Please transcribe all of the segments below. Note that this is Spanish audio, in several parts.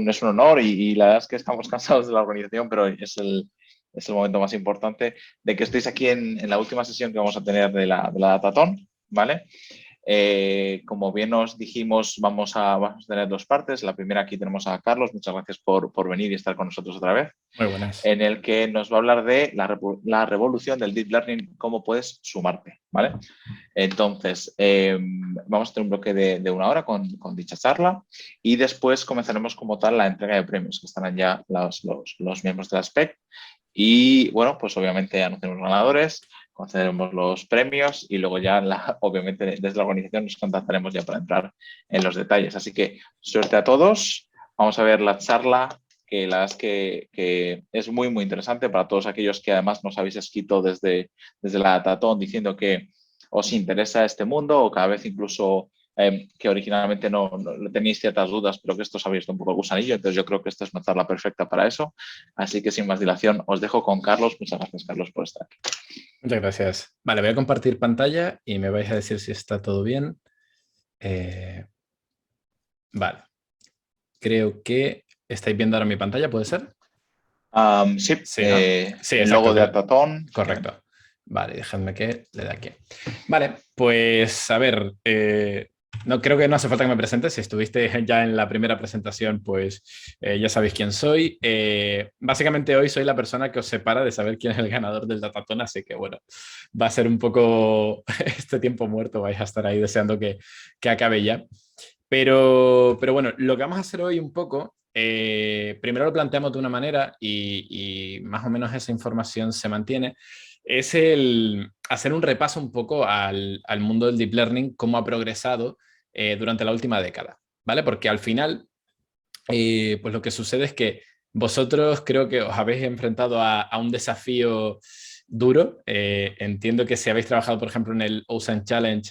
es un honor y la verdad es que estamos cansados de la organización, pero es el momento más importante de que estéis aquí en la última sesión que vamos a tener de la Datatón, ¿vale? Como bien os dijimos, vamos a tener dos partes. La primera, aquí tenemos a Carlos, muchas gracias por venir y estar con nosotros otra vez, Muy buenas. en el que nos va a hablar de la revolución del Deep Learning, cómo puedes sumarte, ¿vale? Entonces, vamos a tener un bloque de una hora con dicha charla y después comenzaremos como tal la entrega de premios, que estarán ya los miembros de la SPEC. Y bueno, pues obviamente anunciaremos ganadores, concederemos los premios y luego ya, obviamente, desde la organización nos contactaremos ya para entrar en los detalles. Así que suerte a todos. Vamos a ver la charla, que la verdad es que es muy, muy interesante para todos aquellos que además nos habéis escrito desde la Datatón diciendo que os interesa este mundo o cada vez incluso que originalmente no tenéis ciertas dudas, pero que esto os ha abierto un poco el gusanillo. Entonces yo creo que esta es una charla perfecta para eso. Así que sin más dilación os dejo con Carlos. Muchas gracias, Carlos, por estar aquí. Muchas gracias. Vale, voy a compartir pantalla y me vais a decir si está todo bien. Eh, vale. Creo que estáis viendo ahora mi pantalla, ¿puede ser? Sí, Sí, ¿no? Sí, el exacto. logo de Datatón. Correcto. Vale, dejadme que le dé aquí. Vale, pues a ver, no, creo que no hace falta que me presente. Si estuviste ya en la primera presentación, pues ya sabéis quién soy. Básicamente hoy soy la persona que os separa de saber quién es el ganador del Datatón, así que bueno, va a ser un poco este tiempo muerto, vais a estar ahí deseando que acabe ya. Pero bueno, lo que vamos a hacer hoy un poco, primero lo planteamos de una manera y más o menos esa información se mantiene, es el hacer un repaso un poco al mundo del deep learning, cómo ha progresado durante la última década, ¿vale? Porque al final, pues lo que sucede es que vosotros creo que os habéis enfrentado a un desafío duro. Entiendo que si habéis trabajado, por ejemplo, en el Ocean Challenge,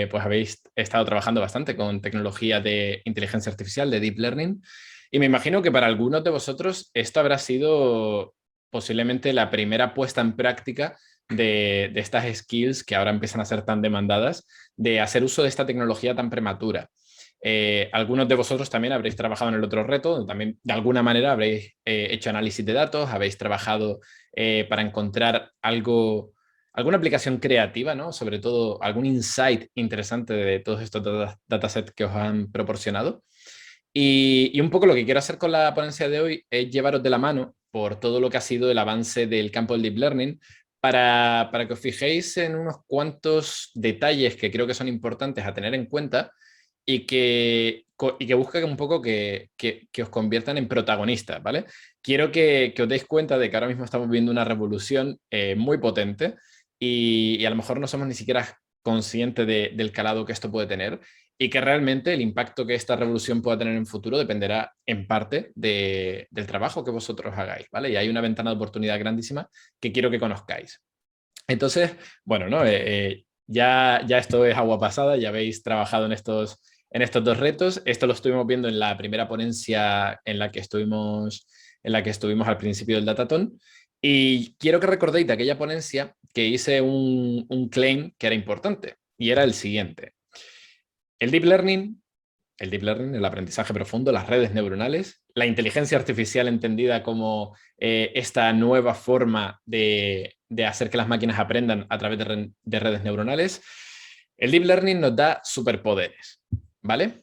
pues habéis estado trabajando bastante con tecnología de inteligencia artificial, de deep learning. Y me imagino que para algunos de vosotros esto habrá sido posiblemente la primera puesta en práctica de estas skills que ahora empiezan a ser tan demandadas, de hacer uso de esta tecnología tan prematura. Algunos de vosotros también habréis trabajado en el otro reto, también de alguna manera habréis hecho análisis de datos, habéis trabajado para encontrar algo, alguna aplicación creativa, ¿no? Sobre todo algún insight interesante de todos estos datasets que os han proporcionado. Y un poco lo que quiero hacer con la ponencia de hoy es llevaros de la mano por todo lo que ha sido el avance del campo del deep learning para que os fijéis en unos cuantos detalles que creo que son importantes a tener en cuenta y que busque un poco que os conviertan en protagonistas, ¿vale? Quiero que os deis cuenta de que ahora mismo estamos viviendo una revolución muy potente y a lo mejor no somos ni siquiera conscientes del calado que esto puede tener y que realmente el impacto que esta revolución pueda tener en futuro dependerá en parte del trabajo que vosotros hagáis, ¿vale? Y hay una ventana de oportunidad grandísima que quiero que conozcáis. Entonces, bueno, ¿no? Ya esto es agua pasada, ya habéis trabajado en estos dos retos. Esto lo estuvimos viendo en la primera ponencia en la que estuvimos al principio del Datatón. Y quiero que recordéis de aquella ponencia que hice un claim que era importante y era el siguiente. El deep learning, el aprendizaje profundo, las redes neuronales, la inteligencia artificial entendida como esta nueva forma de hacer que las máquinas aprendan a través de redes neuronales. El deep learning nos da superpoderes, ¿vale?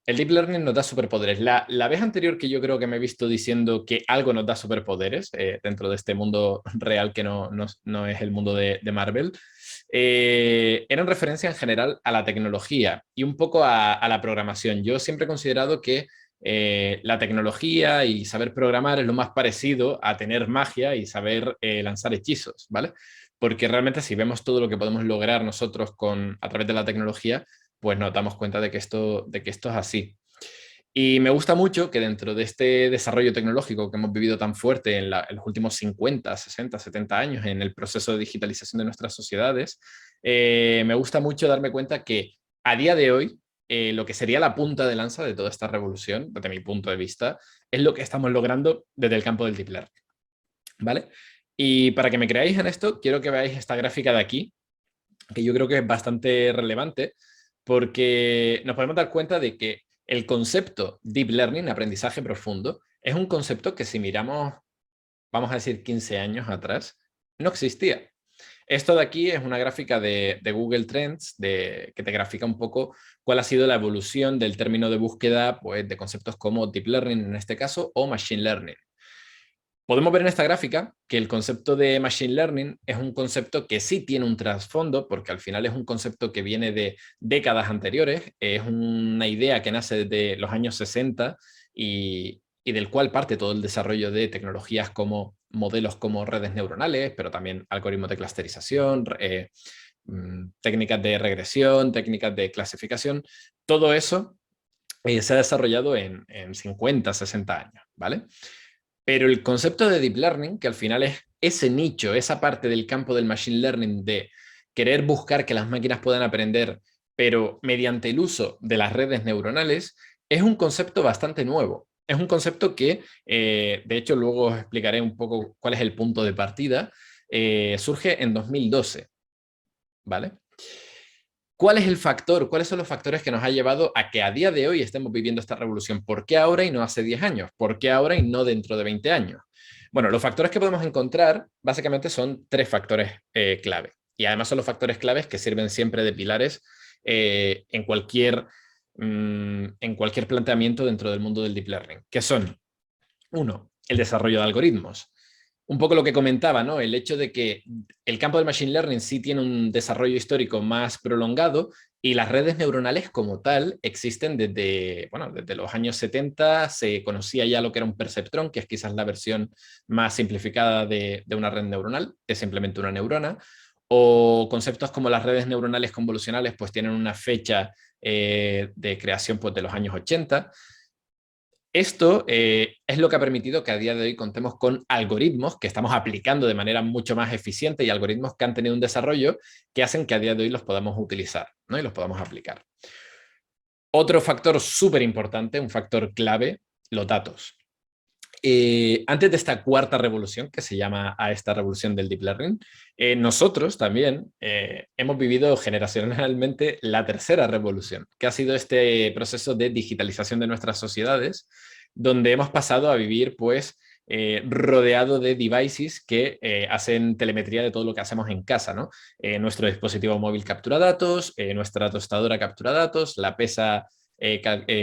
El deep learning nos da superpoderes. La vez anterior que yo creo que me he visto diciendo que algo nos da superpoderes dentro de este mundo real que no es el mundo de Marvel, era en referencia en general a la tecnología y un poco a la programación. Yo siempre he considerado que la tecnología y saber programar es lo más parecido a tener magia y saber lanzar hechizos, ¿vale? Porque realmente si vemos todo lo que podemos lograr nosotros a través de la tecnología, pues nos damos cuenta de que esto es así. Y me gusta mucho que dentro de este desarrollo tecnológico que hemos vivido tan fuerte en los últimos 50, 60, 70 años en el proceso de digitalización de nuestras sociedades, me gusta mucho darme cuenta que a día de hoy lo que sería la punta de lanza de toda esta revolución, desde mi punto de vista, es lo que estamos logrando desde el campo del deep learning, ¿vale? Y para que me creáis en esto, quiero que veáis esta gráfica de aquí, que yo creo que es bastante relevante, porque nos podemos dar cuenta de que el concepto Deep Learning, aprendizaje profundo, es un concepto que si miramos, vamos a decir 15 años atrás, no existía. Esto de aquí es una gráfica de Google Trends que te grafica un poco cuál ha sido la evolución del término de búsqueda, pues, de conceptos como Deep Learning en este caso o Machine Learning. Podemos ver en esta gráfica que el concepto de Machine Learning es un concepto que sí tiene un trasfondo, porque al final es un concepto que viene de décadas anteriores, es una idea que nace desde los años 60 y del cual parte todo el desarrollo de tecnologías como modelos como redes neuronales, pero también algoritmos de clusterización, técnicas de regresión, técnicas de clasificación. Todo eso se ha desarrollado en 50, 60 años, ¿vale? Pero el concepto de Deep Learning, que al final es ese nicho, esa parte del campo del Machine Learning de querer buscar que las máquinas puedan aprender, pero mediante el uso de las redes neuronales, es un concepto bastante nuevo. Es un concepto que, de hecho, luego os explicaré un poco cuál es el punto de partida. Surge en 2012, ¿vale? ¿Cuál es el factor? ¿Cuáles son los factores que nos ha llevado a que a día de hoy estemos viviendo esta revolución? ¿Por qué ahora y no hace 10 años? ¿Por qué ahora y no dentro de 20 años? Bueno, los factores que podemos encontrar básicamente son tres factores clave. Y además son los factores claves que sirven siempre de pilares en cualquier planteamiento dentro del mundo del Deep Learning, que son, uno, el desarrollo de algoritmos. Un poco lo que comentaba, ¿no? El hecho de que el campo del Machine Learning sí tiene un desarrollo histórico más prolongado y las redes neuronales como tal existen desde los años 70. Se conocía ya lo que era un perceptrón, que es quizás la versión más simplificada de una red neuronal, es simplemente una neurona. O conceptos como las redes neuronales convolucionales pues tienen una fecha de creación pues, de los años 80. Esto es lo que ha permitido que a día de hoy contemos con algoritmos que estamos aplicando de manera mucho más eficiente y algoritmos que han tenido un desarrollo que hacen que a día de hoy los podamos utilizar, ¿no? Y los podamos aplicar. Otro factor súper importante, un factor clave, los datos. Antes de esta cuarta revolución, que se llama a esta revolución del Deep Learning, nosotros también hemos vivido generacionalmente la tercera revolución, que ha sido este proceso de digitalización de nuestras sociedades, donde hemos pasado a vivir pues rodeado de devices que hacen telemetría de todo lo que hacemos en casa, ¿no? Nuestro dispositivo móvil captura datos, nuestra tostadora captura datos, la pesa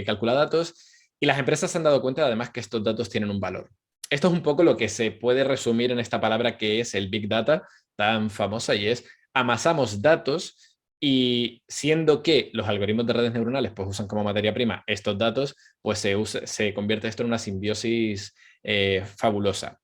calcula datos, y las empresas se han dado cuenta además que estos datos tienen un valor. Esto es un poco lo que se puede resumir en esta palabra que es el Big Data, tan famosa, y es amasamos datos y siendo que los algoritmos de redes neuronales pues usan como materia prima estos datos, pues se convierte esto en una simbiosis fabulosa.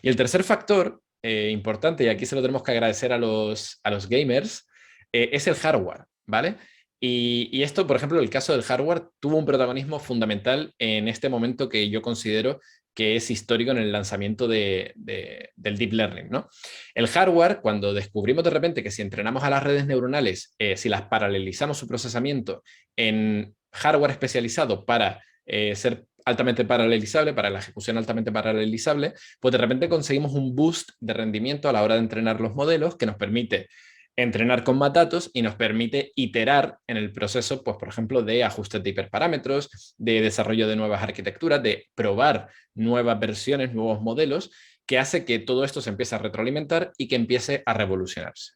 Y el tercer factor importante, y aquí se lo tenemos que agradecer a los gamers, es el hardware, ¿vale? Y esto, por ejemplo, el caso del hardware tuvo un protagonismo fundamental en este momento que yo considero que es histórico en el lanzamiento del Deep Learning, ¿no? El hardware, cuando descubrimos de repente que si entrenamos a las redes neuronales, si las paralelizamos su procesamiento en hardware especializado para ser altamente paralelizable, para la ejecución altamente paralelizable, pues de repente conseguimos un boost de rendimiento a la hora de entrenar los modelos que nos permite entrenar con más datos y nos permite iterar en el proceso, pues, por ejemplo, de ajustes de hiperparámetros, de desarrollo de nuevas arquitecturas, de probar nuevas versiones, nuevos modelos, que hace que todo esto se empiece a retroalimentar y que empiece a revolucionarse.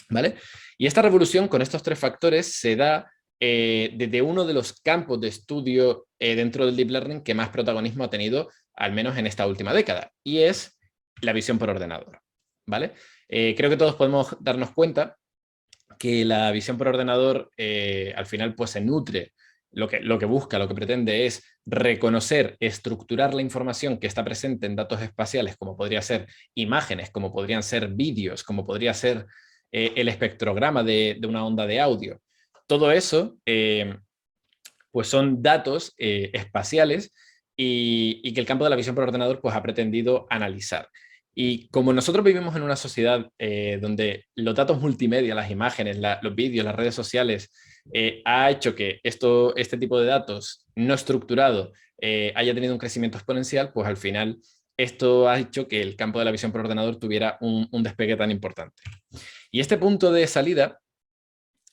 ¿Vale? Y esta revolución con estos tres factores se da desde uno de los campos de estudio dentro del Deep Learning que más protagonismo ha tenido, al menos en esta última década, y es la visión por ordenador. ¿Vale? Creo que todos podemos darnos cuenta que la visión por ordenador al final pues se nutre, lo que busca, lo que pretende es reconocer, estructurar la información que está presente en datos espaciales, como podría ser imágenes, como podrían ser vídeos, como podría ser el espectrograma de una onda de audio. Todo eso pues son datos espaciales y que el campo de la visión por ordenador pues ha pretendido analizar. Y como nosotros vivimos en una sociedad donde los datos multimedia, las imágenes, los vídeos, las redes sociales, ha hecho que este tipo de datos no estructurado haya tenido un crecimiento exponencial, pues al final esto ha hecho que el campo de la visión por ordenador tuviera un despegue tan importante. Y este punto de salida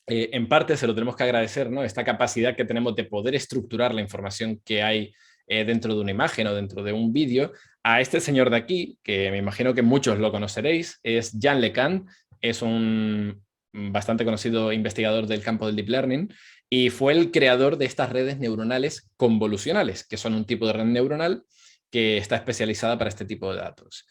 en parte se lo tenemos que agradecer, ¿no? Esta capacidad que tenemos de poder estructurar la información que hay dentro de una imagen o dentro de un vídeo, a este señor de aquí, que me imagino que muchos lo conoceréis, es Yann LeCun, es un bastante conocido investigador del campo del Deep Learning y fue el creador de estas redes neuronales convolucionales, que son un tipo de red neuronal que está especializada para este tipo de datos.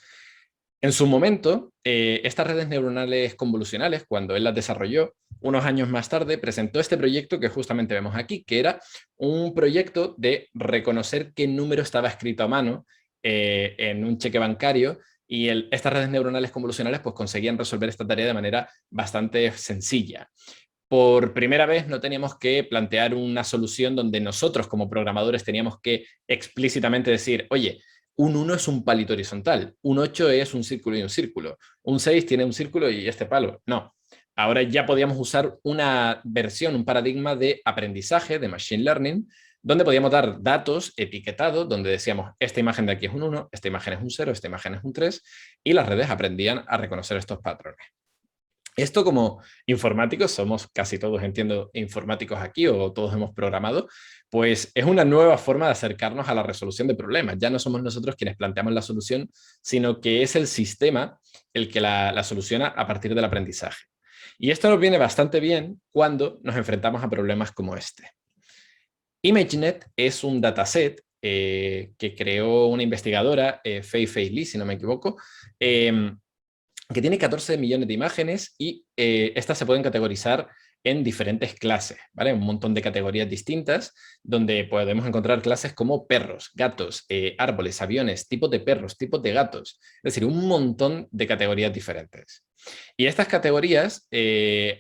En su momento, estas redes neuronales convolucionales, cuando él las desarrolló, unos años más tarde presentó este proyecto que justamente vemos aquí, que era un proyecto de reconocer qué número estaba escrito a mano en un cheque bancario y estas redes neuronales convolucionales pues, conseguían resolver esta tarea de manera bastante sencilla. Por primera vez no teníamos que plantear una solución donde nosotros como programadores teníamos que explícitamente decir, oye, un 1 es un palito horizontal, un 8 es un círculo y un círculo, un 6 tiene un círculo y este palo. No, ahora ya podíamos usar una versión, un paradigma de aprendizaje, de machine learning, donde podíamos dar datos etiquetados, donde decíamos, esta imagen de aquí es un 1, esta imagen es un 0, esta imagen es un 3, y las redes aprendían a reconocer estos patrones. Esto como informáticos, somos casi todos, entiendo, informáticos aquí o todos hemos programado, pues es una nueva forma de acercarnos a la resolución de problemas. Ya no somos nosotros quienes planteamos la solución, sino que es el sistema el que la soluciona a partir del aprendizaje. Y esto nos viene bastante bien cuando nos enfrentamos a problemas como este. ImageNet es un dataset que creó una investigadora, Fei Li, si no me equivoco, que tiene 14 millones de imágenes y estas se pueden categorizar en diferentes clases, ¿vale? Un montón de categorías distintas donde podemos encontrar clases como perros, gatos, árboles, aviones, tipos de perros, tipos de gatos, es decir, un montón de categorías diferentes. Y estas categorías,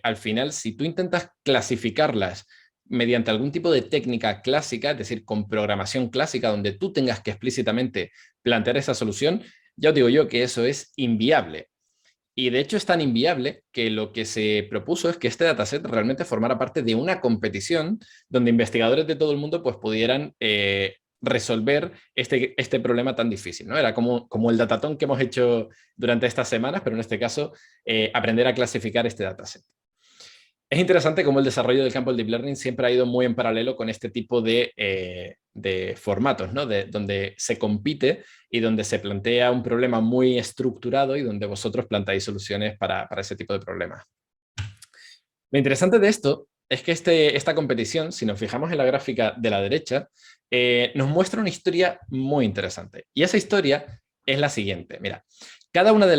al final, si tú intentas clasificarlas mediante algún tipo de técnica clásica, es decir, con programación clásica, donde tú tengas que explícitamente plantear esa solución, ya os digo yo que eso es inviable. Y de hecho es tan inviable que lo que se propuso es que este dataset realmente formara parte de una competición donde investigadores de todo el mundo pues, pudieran resolver este problema tan difícil, ¿no? Era como el datatón que hemos hecho durante estas semanas, pero en este caso aprender a clasificar este dataset. Es interesante cómo el desarrollo del campo del Deep Learning siempre ha ido muy en paralelo con este tipo de formatos, ¿no? Donde se compite y donde se plantea un problema muy estructurado y donde vosotros planteáis soluciones para ese tipo de problemas. Lo interesante de esto es que esta competición, si nos fijamos en la gráfica de la derecha, nos muestra una historia muy interesante. Y esa historia es la siguiente. Mira, cada una de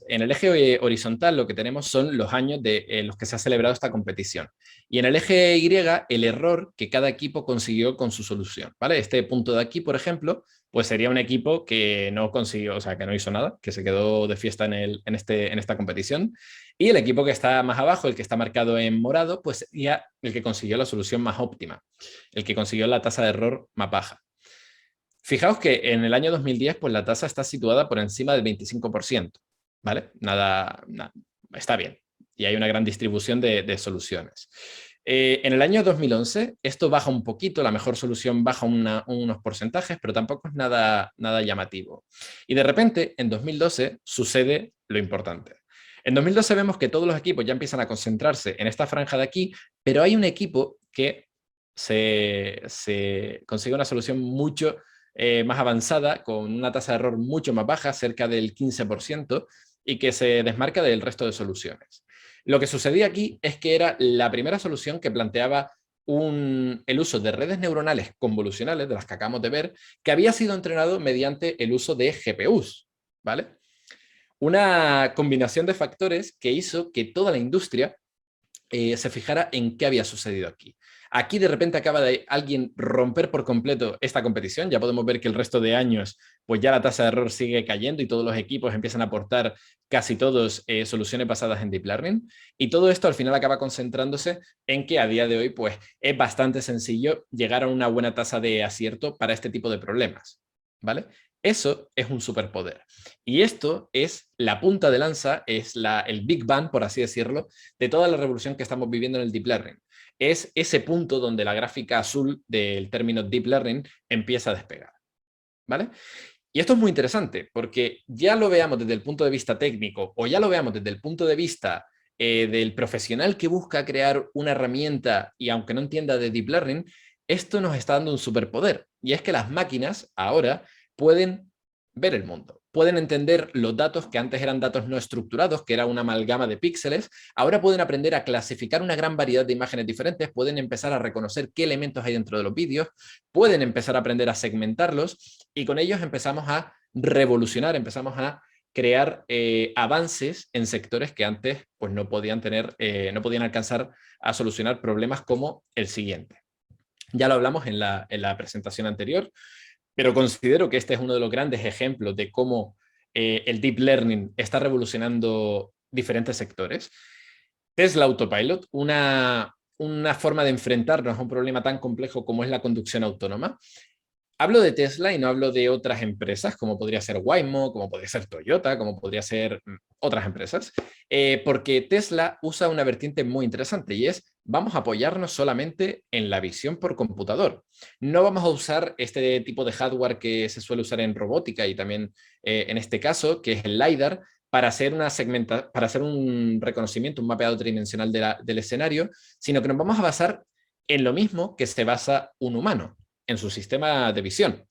en el eje horizontal lo que tenemos son los años de los que se ha celebrado esta competición. Y en el eje Y, el error que cada equipo consiguió con su solución, ¿vale? Este punto de aquí, por ejemplo, pues sería un equipo que no consiguió, o sea, que no hizo nada, que se quedó de fiesta en esta competición. Y el equipo que está más abajo, el que está marcado en morado, pues sería el que consiguió la solución más óptima, el que consiguió la tasa de error más baja. Fijaos que en el año 2010, pues la tasa está situada por encima del 25%, ¿vale? Nada, está bien. Y hay una gran distribución de soluciones. En el año 2011, esto baja un poquito, la mejor solución baja unos porcentajes, pero tampoco es nada llamativo. Y de repente, en 2012, sucede lo importante. En 2012 vemos que todos los equipos ya empiezan a concentrarse en esta franja de aquí, pero hay un equipo que se consigue una solución mucho más avanzada, con una tasa de error mucho más baja, cerca del 15%, y que se desmarca del resto de soluciones. Lo que sucedía aquí es que era la primera solución que planteaba el uso de redes neuronales convolucionales, de las que acabamos de ver, que había sido entrenado mediante el uso de GPUs, ¿vale? Una combinación de factores que hizo que toda la industria se fijara en qué había sucedido aquí. Aquí de repente acaba de alguien romper por completo esta competición. Ya podemos ver que el resto de años pues ya la tasa de error sigue cayendo y todos los equipos empiezan a aportar casi todos soluciones basadas en Deep Learning. Y todo esto al final acaba concentrándose en que a día de hoy pues es bastante sencillo llegar a una buena tasa de acierto para este tipo de problemas, ¿vale? Eso es un superpoder. Y esto es la punta de lanza, es el Big Bang, por así decirlo, de toda la revolución que estamos viviendo en el Deep Learning. Es ese punto donde la gráfica azul del término Deep Learning empieza a despegar, ¿vale? Y esto es muy interesante porque ya lo veamos desde el punto de vista técnico o ya lo veamos desde el punto de vista del profesional que busca crear una herramienta y aunque no entienda de Deep Learning, esto nos está dando un superpoder. Y es que las máquinas ahora pueden ver el mundo. Pueden entender los datos que antes eran datos no estructurados, que era una amalgama de píxeles. Ahora pueden aprender a clasificar una gran variedad de imágenes diferentes, pueden empezar a reconocer qué elementos hay dentro de los vídeos, pueden empezar a aprender a segmentarlos y con ellos empezamos a revolucionar, empezamos a crear avances en sectores que antes pues, no podían tener, no podían alcanzar a solucionar problemas como el siguiente. Ya lo hablamos en la presentación anterior, pero considero que este es uno de los grandes ejemplos de cómo el Deep Learning está revolucionando diferentes sectores. Tesla Autopilot, una forma de enfrentarnos a un problema tan complejo como es la conducción autónoma. Hablo de Tesla y no hablo de otras empresas, como podría ser Waymo, como podría ser Toyota, como podría ser otras empresas, porque Tesla usa una vertiente muy interesante y es, vamos a apoyarnos solamente en la visión por computador. No vamos a usar este tipo de hardware que se suele usar en robótica y también en este caso, que es el LiDAR, para hacer para hacer un reconocimiento, un mapeado tridimensional del escenario, sino que nos vamos a basar en lo mismo que se basa un humano, en su sistema de visión.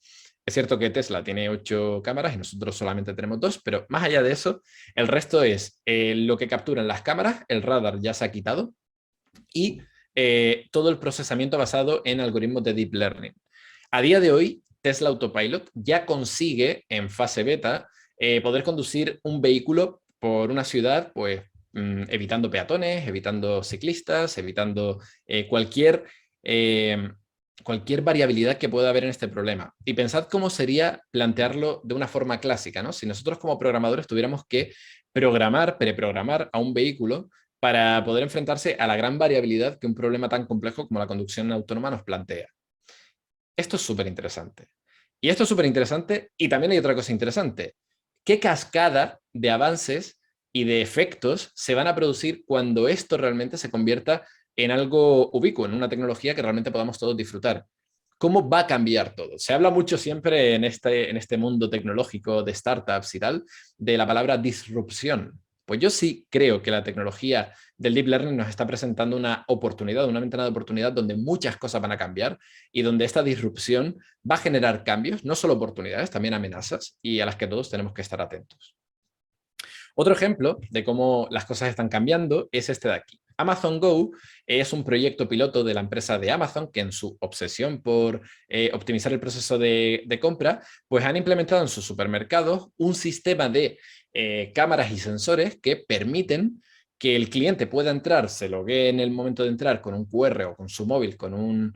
Es cierto que Tesla tiene 8 cámaras y nosotros solamente tenemos 2, pero más allá de eso, el resto es lo que capturan las cámaras, el radar ya se ha quitado y todo el procesamiento basado en algoritmos de Deep Learning. A día de hoy, Tesla Autopilot ya consigue en fase beta poder conducir un vehículo por una ciudad, pues evitando peatones, evitando ciclistas, evitando cualquier variabilidad que pueda haber en este problema. Y pensad cómo sería plantearlo de una forma clásica, ¿no? Si nosotros como programadores tuviéramos que preprogramar a un vehículo para poder enfrentarse a la gran variabilidad que un problema tan complejo como la conducción autónoma nos plantea. Esto es súper interesante. Y esto es súper interesante y también hay otra cosa interesante. ¿Qué cascada de avances y de efectos se van a producir cuando esto realmente se convierta en algo ubicuo, en una tecnología que realmente podamos todos disfrutar? ¿Cómo va a cambiar todo? Se habla mucho siempre en este mundo tecnológico de startups y tal, de la palabra disrupción. Pues yo sí creo que la tecnología del Deep Learning nos está presentando una oportunidad, una ventana de oportunidad donde muchas cosas van a cambiar y donde esta disrupción va a generar cambios, no solo oportunidades, también amenazas y a las que todos tenemos que estar atentos. Otro ejemplo de cómo las cosas están cambiando es este de aquí. Amazon Go es un proyecto piloto de la empresa de Amazon que en su obsesión por optimizar el proceso de compra, pues han implementado en sus supermercados un sistema de cámaras y sensores que permiten que el cliente pueda entrar, se loguee en el momento de entrar con un QR o con su móvil, con un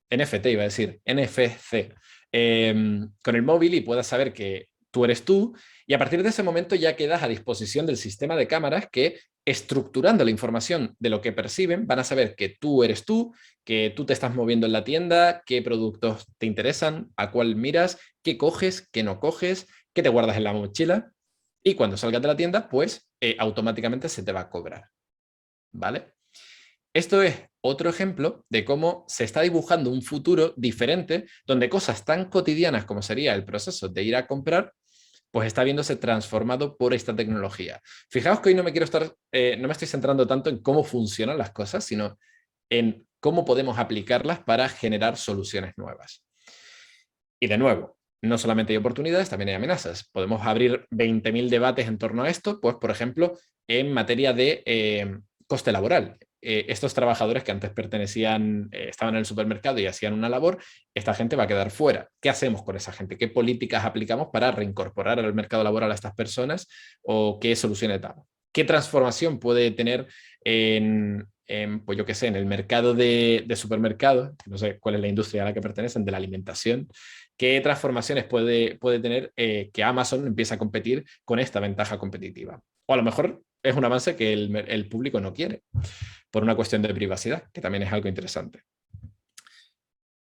NFT, iba a decir, NFC, con el móvil y pueda saber que tú eres tú, y a partir de ese momento ya quedas a disposición del sistema de cámaras que, estructurando la información de lo que perciben, van a saber que tú eres tú, que tú te estás moviendo en la tienda, qué productos te interesan, a cuál miras, qué coges, qué no coges, qué te guardas en la mochila, y cuando salgas de la tienda, pues automáticamente se te va a cobrar. ¿Vale? Esto es otro ejemplo de cómo se está dibujando un futuro diferente, donde cosas tan cotidianas como sería el proceso de ir a comprar, pues está viéndose transformado por esta tecnología. Fijaos que hoy no me estoy centrando tanto en cómo funcionan las cosas, sino en cómo podemos aplicarlas para generar soluciones nuevas. Y de nuevo, no solamente hay oportunidades, también hay amenazas. Podemos abrir 20.000 debates en torno a esto, pues por ejemplo, en materia de coste laboral. Estos trabajadores que antes estaban en el supermercado y hacían una labor, esta gente va a quedar fuera. ¿Qué hacemos con esa gente? ¿Qué políticas aplicamos para reincorporar al mercado laboral a estas personas? ¿O qué soluciones damos? ¿Qué transformación puede tener pues yo qué sé, en el mercado de supermercados? No sé cuál es la industria a la que pertenecen, de la alimentación. ¿Qué transformaciones puede tener que Amazon empiece a competir con esta ventaja competitiva? O a lo mejor es un avance que el público no quiere, por una cuestión de privacidad, que también es algo interesante.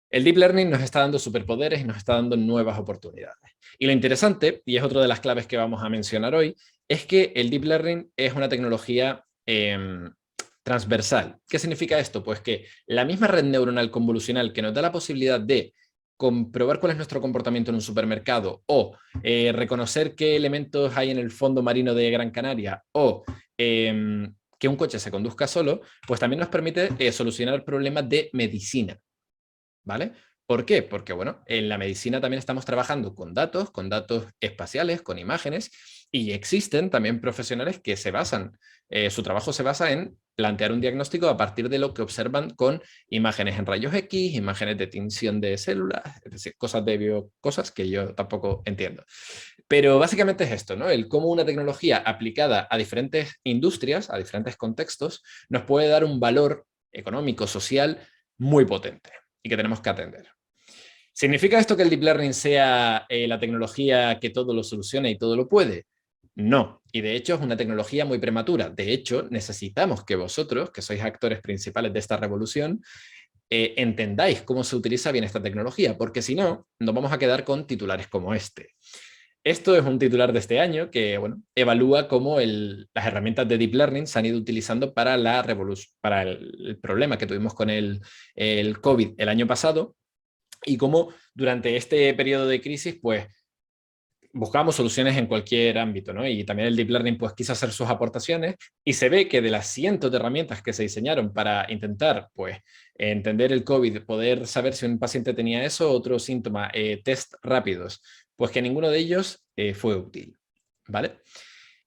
El Deep Learning nos está dando superpoderes y nos está dando nuevas oportunidades. Y lo interesante, y es otra de las claves que vamos a mencionar hoy, es que el Deep Learning es una tecnología transversal. ¿Qué significa esto? Pues que la misma red neuronal convolucional que nos da la posibilidad de comprobar cuál es nuestro comportamiento en un supermercado o reconocer qué elementos hay en el fondo marino de Gran Canaria o que un coche se conduzca solo, pues también nos permite solucionar problemas de medicina, ¿vale? ¿Por qué? Porque, bueno, en la medicina también estamos trabajando con datos espaciales, con imágenes, y existen también profesionales que se basan, su trabajo se basa en plantear un diagnóstico a partir de lo que observan con imágenes en rayos X, imágenes de tinción de células, es decir, cosas que yo tampoco entiendo. Pero básicamente es esto, ¿no? El cómo una tecnología aplicada a diferentes industrias, a diferentes contextos, nos puede dar un valor económico, social, muy potente y que tenemos que atender. ¿Significa esto que el Deep Learning sea la tecnología que todo lo soluciona y todo lo puede? No, y de hecho es una tecnología muy prematura. De hecho, necesitamos que vosotros, que sois actores principales de esta revolución, entendáis cómo se utiliza bien esta tecnología, porque si no, nos vamos a quedar con titulares como este. Esto es un titular de este año que, bueno, evalúa cómo las herramientas de Deep Learning se han ido utilizando para para el problema que tuvimos con el COVID el año pasado, y cómo durante este periodo de crisis, pues, buscamos soluciones en cualquier ámbito, ¿no? Y también el Deep Learning, pues, quiso hacer sus aportaciones, y se ve que de las cientos de herramientas que se diseñaron para intentar, pues, entender el COVID, poder saber si un paciente tenía eso, otro síntoma, test rápidos, pues que ninguno de ellos fue útil, ¿vale?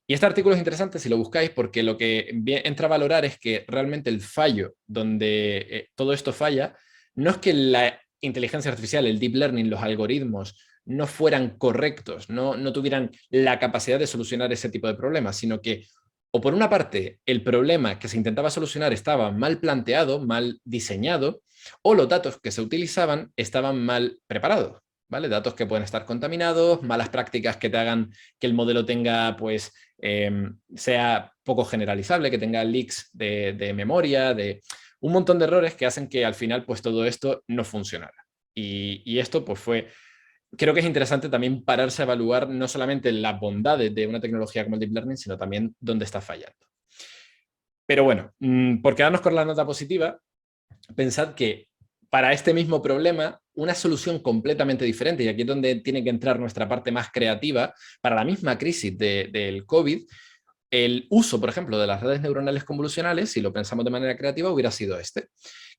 Y este artículo es interesante si lo buscáis, porque lo que entra a valorar es que realmente el fallo donde todo esto falla no es que la inteligencia artificial, el deep learning, los algoritmos no fueran correctos, no tuvieran la capacidad de solucionar ese tipo de problemas, sino que, o por una parte, el problema que se intentaba solucionar estaba mal planteado, mal diseñado, o los datos que se utilizaban estaban mal preparados, ¿vale? Datos que pueden estar contaminados, malas prácticas que te hagan que el modelo tenga, pues, sea poco generalizable, que tenga leaks de memoria, de un montón de errores que hacen que al final, pues, todo esto no funcionara. Y esto, pues, creo que es interesante también pararse a evaluar no solamente las bondades de una tecnología como el Deep Learning, sino también dónde está fallando. Pero bueno, por quedarnos con la nota positiva, pensad que para este mismo problema, una solución completamente diferente, y aquí es donde tiene que entrar nuestra parte más creativa, para la misma crisis del COVID, el uso, por ejemplo, de las redes neuronales convolucionales, si lo pensamos de manera creativa, hubiera sido este,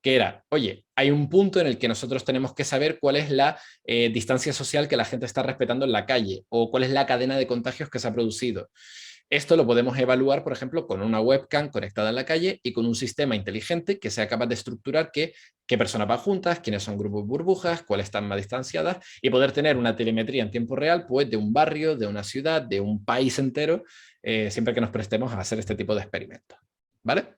que era, oye, hay un punto en el que nosotros tenemos que saber cuál es la distancia social que la gente está respetando en la calle, o cuál es la cadena de contagios que se ha producido. Esto lo podemos evaluar, por ejemplo, con una webcam conectada en la calle y con un sistema inteligente que sea capaz de estructurar qué personas van juntas, quiénes son grupos burbujas, cuáles están más distanciadas, y poder tener una telemetría en tiempo real, pues, de un barrio, de una ciudad, de un país entero, siempre que nos prestemos a hacer este tipo de experimentos, ¿vale?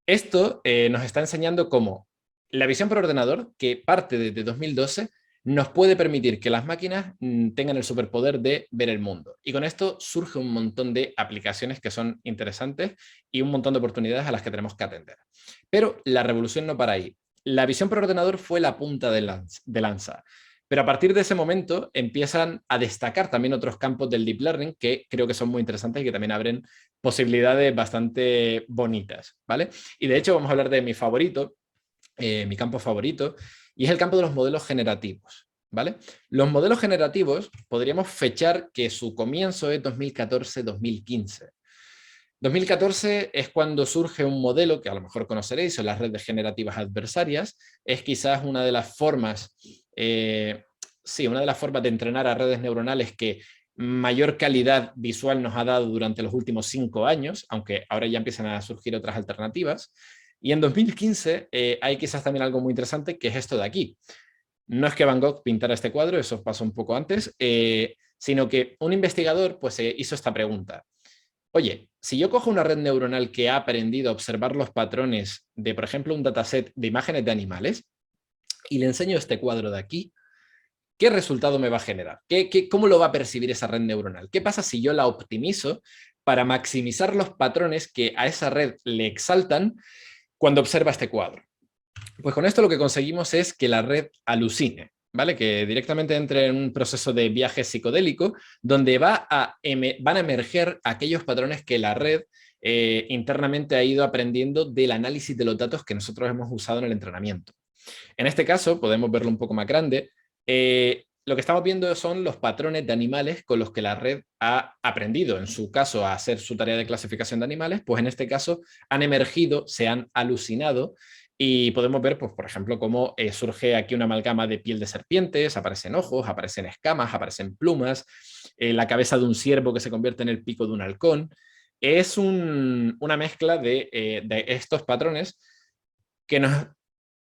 Esto nos está enseñando cómo la visión por ordenador, que parte desde 2012, nos puede permitir que las máquinas tengan el superpoder de ver el mundo. Y con esto surge un montón de aplicaciones que son interesantes y un montón de oportunidades a las que tenemos que atender. Pero la revolución no para ahí. La visión por ordenador fue la punta de lanza. Pero a partir de ese momento empiezan a destacar también otros campos del deep learning que creo que son muy interesantes y que también abren posibilidades bastante bonitas, ¿vale? Y de hecho vamos a hablar de mi favorito, mi campo favorito, y es el campo de los modelos generativos, ¿vale? Los modelos generativos podríamos fechar que su comienzo es 2014-2015. 2014 es cuando surge un modelo que a lo mejor conoceréis, son las redes generativas adversarias. Es quizás una de las formas, una de las formas de entrenar a redes neuronales que mayor calidad visual nos ha dado durante los últimos 5 años, aunque ahora ya empiezan a surgir otras alternativas. Y en 2015 hay quizás también algo muy interesante, que es esto de aquí. No es que Van Gogh pintara este cuadro, eso pasó un poco antes, sino que un investigador pues, hizo esta pregunta. Oye, si yo cojo una red neuronal que ha aprendido a observar los patrones de, por ejemplo, un dataset de imágenes de animales y le enseño este cuadro de aquí, ¿qué resultado me va a generar? ¿Cómo lo va a percibir esa red neuronal? ¿Qué pasa si yo la optimizo para maximizar los patrones que a esa red le exaltan cuando observa este cuadro? Pues con esto lo que conseguimos es que la red alucine, ¿vale? Que directamente entre en un proceso de viaje psicodélico donde van a emerger aquellos patrones que la red internamente ha ido aprendiendo del análisis de los datos que nosotros hemos usado en el entrenamiento. En este caso, podemos verlo un poco más grande, lo que estamos viendo son los patrones de animales con los que la red ha aprendido, en su caso, a hacer su tarea de clasificación de animales, pues en este caso han emergido, se han alucinado y podemos ver, pues, por ejemplo, cómo surge aquí una amalgama de piel de serpientes, aparecen ojos, aparecen escamas, aparecen plumas, la cabeza de un ciervo que se convierte en el pico de un halcón. Es una mezcla de estos patrones que nos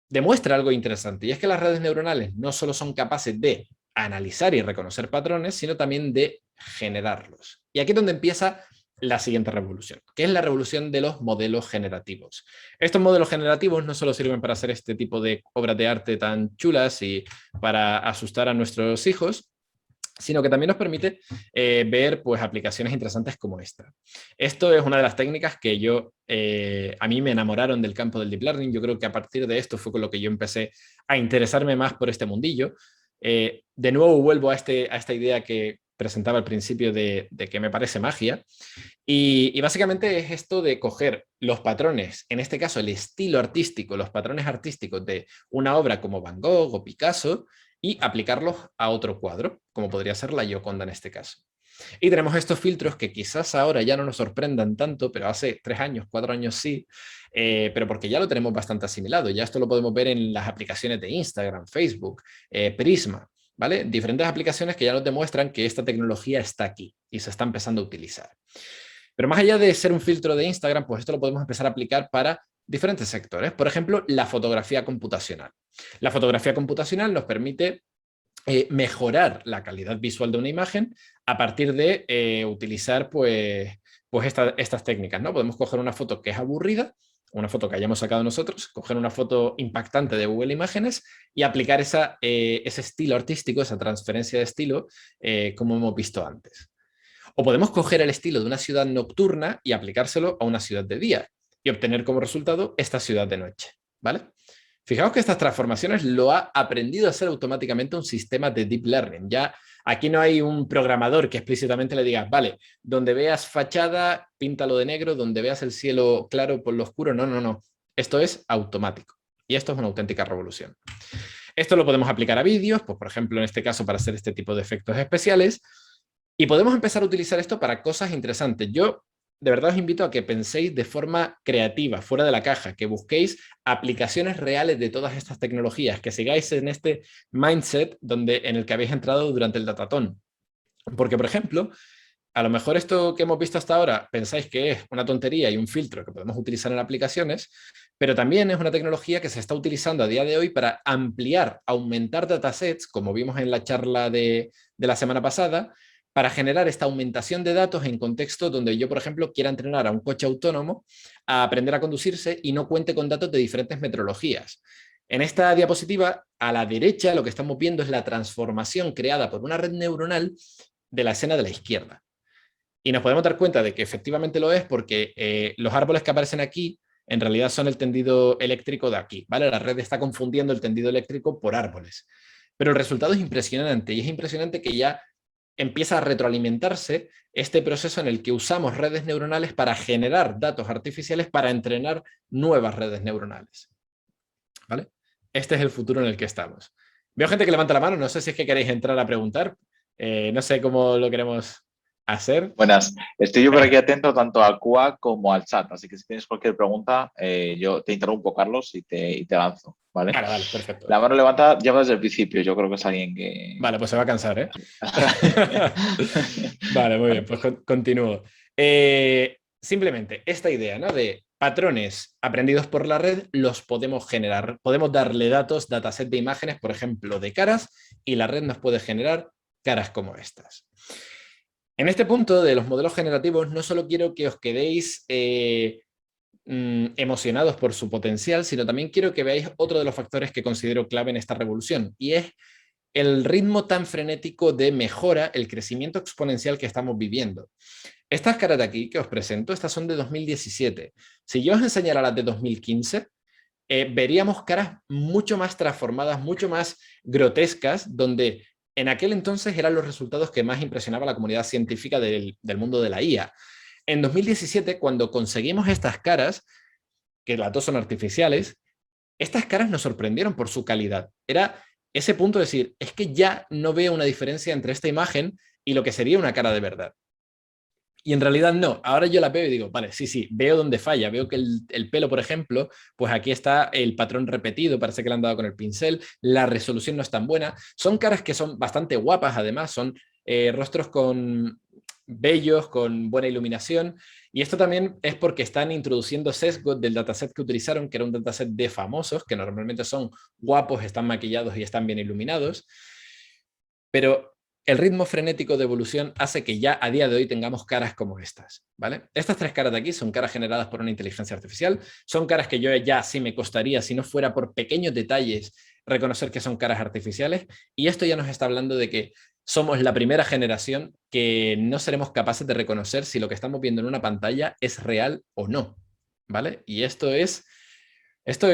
demuestra algo interesante, y es que las redes neuronales no solo son capaces de analizar y reconocer patrones, sino también de generarlos. Y aquí es donde empieza la siguiente revolución, que es la revolución de los modelos generativos. Estos modelos generativos no solo sirven para hacer este tipo de obras de arte tan chulas y para asustar a nuestros hijos, sino que también nos permite ver pues, aplicaciones interesantes como esta. Esto es una de las técnicas que a mí me enamoraron del campo del Deep Learning. Yo creo que a partir de esto fue con lo que yo empecé a interesarme más por este mundillo. De nuevo vuelvo a esta idea que presentaba al principio de que me parece magia. Y básicamente es esto de coger los patrones, en este caso el estilo artístico, los patrones artísticos de una obra como Van Gogh o Picasso, y aplicarlos a otro cuadro, como podría ser la Gioconda en este caso. Y tenemos estos filtros que quizás ahora ya no nos sorprendan tanto, pero hace 3 años, 4 años sí, pero porque ya lo tenemos bastante asimilado. Ya esto lo podemos ver en las aplicaciones de Instagram, Facebook, Prisma, ¿vale? Diferentes aplicaciones que ya nos demuestran que esta tecnología está aquí y se está empezando a utilizar. Pero más allá de ser un filtro de Instagram, pues esto lo podemos empezar a aplicar para diferentes sectores. Por ejemplo, la fotografía computacional. La fotografía computacional nos permite mejorar la calidad visual de una imagen a partir de utilizar pues estas técnicas, ¿no? Podemos coger una foto que es aburrida, una foto que hayamos sacado nosotros, coger una foto impactante de Google Imágenes y aplicar ese estilo artístico, esa transferencia de estilo, como hemos visto antes. O podemos coger el estilo de una ciudad nocturna y aplicárselo a una ciudad de día y obtener como resultado esta ciudad de noche, ¿vale? Fijaos que estas transformaciones lo ha aprendido a hacer automáticamente un sistema de Deep Learning. Ya aquí no hay un programador que explícitamente le diga, vale, donde veas fachada, píntalo de negro, donde veas el cielo claro, ponlo oscuro. No, no, no. Esto es automático. Y esto es una auténtica revolución. Esto lo podemos aplicar a vídeos, pues por ejemplo, en este caso para hacer este tipo de efectos especiales. Y podemos empezar a utilizar esto para cosas interesantes. Yo de verdad os invito a que penséis de forma creativa, fuera de la caja, que busquéis aplicaciones reales de todas estas tecnologías, que sigáis en este mindset en el que habéis entrado durante el datatón. Porque, por ejemplo, a lo mejor esto que hemos visto hasta ahora pensáis que es una tontería y un filtro que podemos utilizar en aplicaciones, pero también es una tecnología que se está utilizando a día de hoy para ampliar, aumentar datasets, como vimos en la charla de la semana pasada, para generar esta aumentación de datos en contextos donde yo, por ejemplo, quiera entrenar a un coche autónomo a aprender a conducirse y no cuente con datos de diferentes metrologías. En esta diapositiva, a la derecha, lo que estamos viendo es la transformación creada por una red neuronal de la escena de la izquierda. Y nos podemos dar cuenta de que efectivamente lo es porque los árboles que aparecen aquí en realidad son el tendido eléctrico de aquí, ¿vale? La red está confundiendo el tendido eléctrico por árboles. Pero el resultado es impresionante, y es impresionante que ya empieza a retroalimentarse este proceso en el que usamos redes neuronales para generar datos artificiales para entrenar nuevas redes neuronales, ¿vale? Este es el futuro en el que estamos. Veo gente que levanta la mano, no sé si es que queréis entrar a preguntar, no sé cómo lo queremos hacer. Buenas, estoy yo por aquí atento tanto al QA como al chat, así que si tienes cualquier pregunta, yo te interrumpo, Carlos, y te lanzo, ¿vale? Vale, perfecto. La mano levantada lleva desde el principio, yo creo que es alguien que... Vale, pues se va a cansar, ¿eh? Vale, muy bien, pues continúo. Simplemente esta idea, ¿no? De patrones aprendidos por la red los podemos generar. Podemos darle datos, dataset de imágenes, por ejemplo, de caras, y la red nos puede generar caras como estas. En este punto de los modelos generativos no solo quiero que os quedéis emocionados por su potencial, sino también quiero que veáis otro de los factores que considero clave en esta revolución, y es el ritmo tan frenético de mejora, el crecimiento exponencial que estamos viviendo. Estas caras de aquí que os presento, estas son de 2017. Si yo os enseñara las de 2015, veríamos caras mucho más transformadas, mucho más grotescas, donde en aquel entonces eran los resultados que más impresionaba a la comunidad científica del mundo de la IA. En 2017, cuando conseguimos estas caras, que las dos son artificiales, estas caras nos sorprendieron por su calidad. Era ese punto de decir, es que ya no veo una diferencia entre esta imagen y lo que sería una cara de verdad. Y en realidad no, ahora yo la veo y digo, vale, sí, veo dónde falla, veo que el pelo, por ejemplo, pues aquí está el patrón repetido, parece que le han dado con el pincel, la resolución no es tan buena, son caras que son bastante guapas además, son rostros con bellos, con buena iluminación, y esto también es porque están introduciendo sesgos del dataset que utilizaron, que era un dataset de famosos, que normalmente son guapos, están maquillados y están bien iluminados, pero el ritmo frenético de evolución hace que ya a día de hoy tengamos caras como estas, ¿vale? Estas 3 caras de aquí son caras generadas por una inteligencia artificial, son caras que yo ya sí me costaría, si no fuera por pequeños detalles, reconocer que son caras artificiales, y esto ya nos está hablando de que somos la primera generación que no seremos capaces de reconocer si lo que estamos viendo en una pantalla es real o no, ¿vale? Y esto es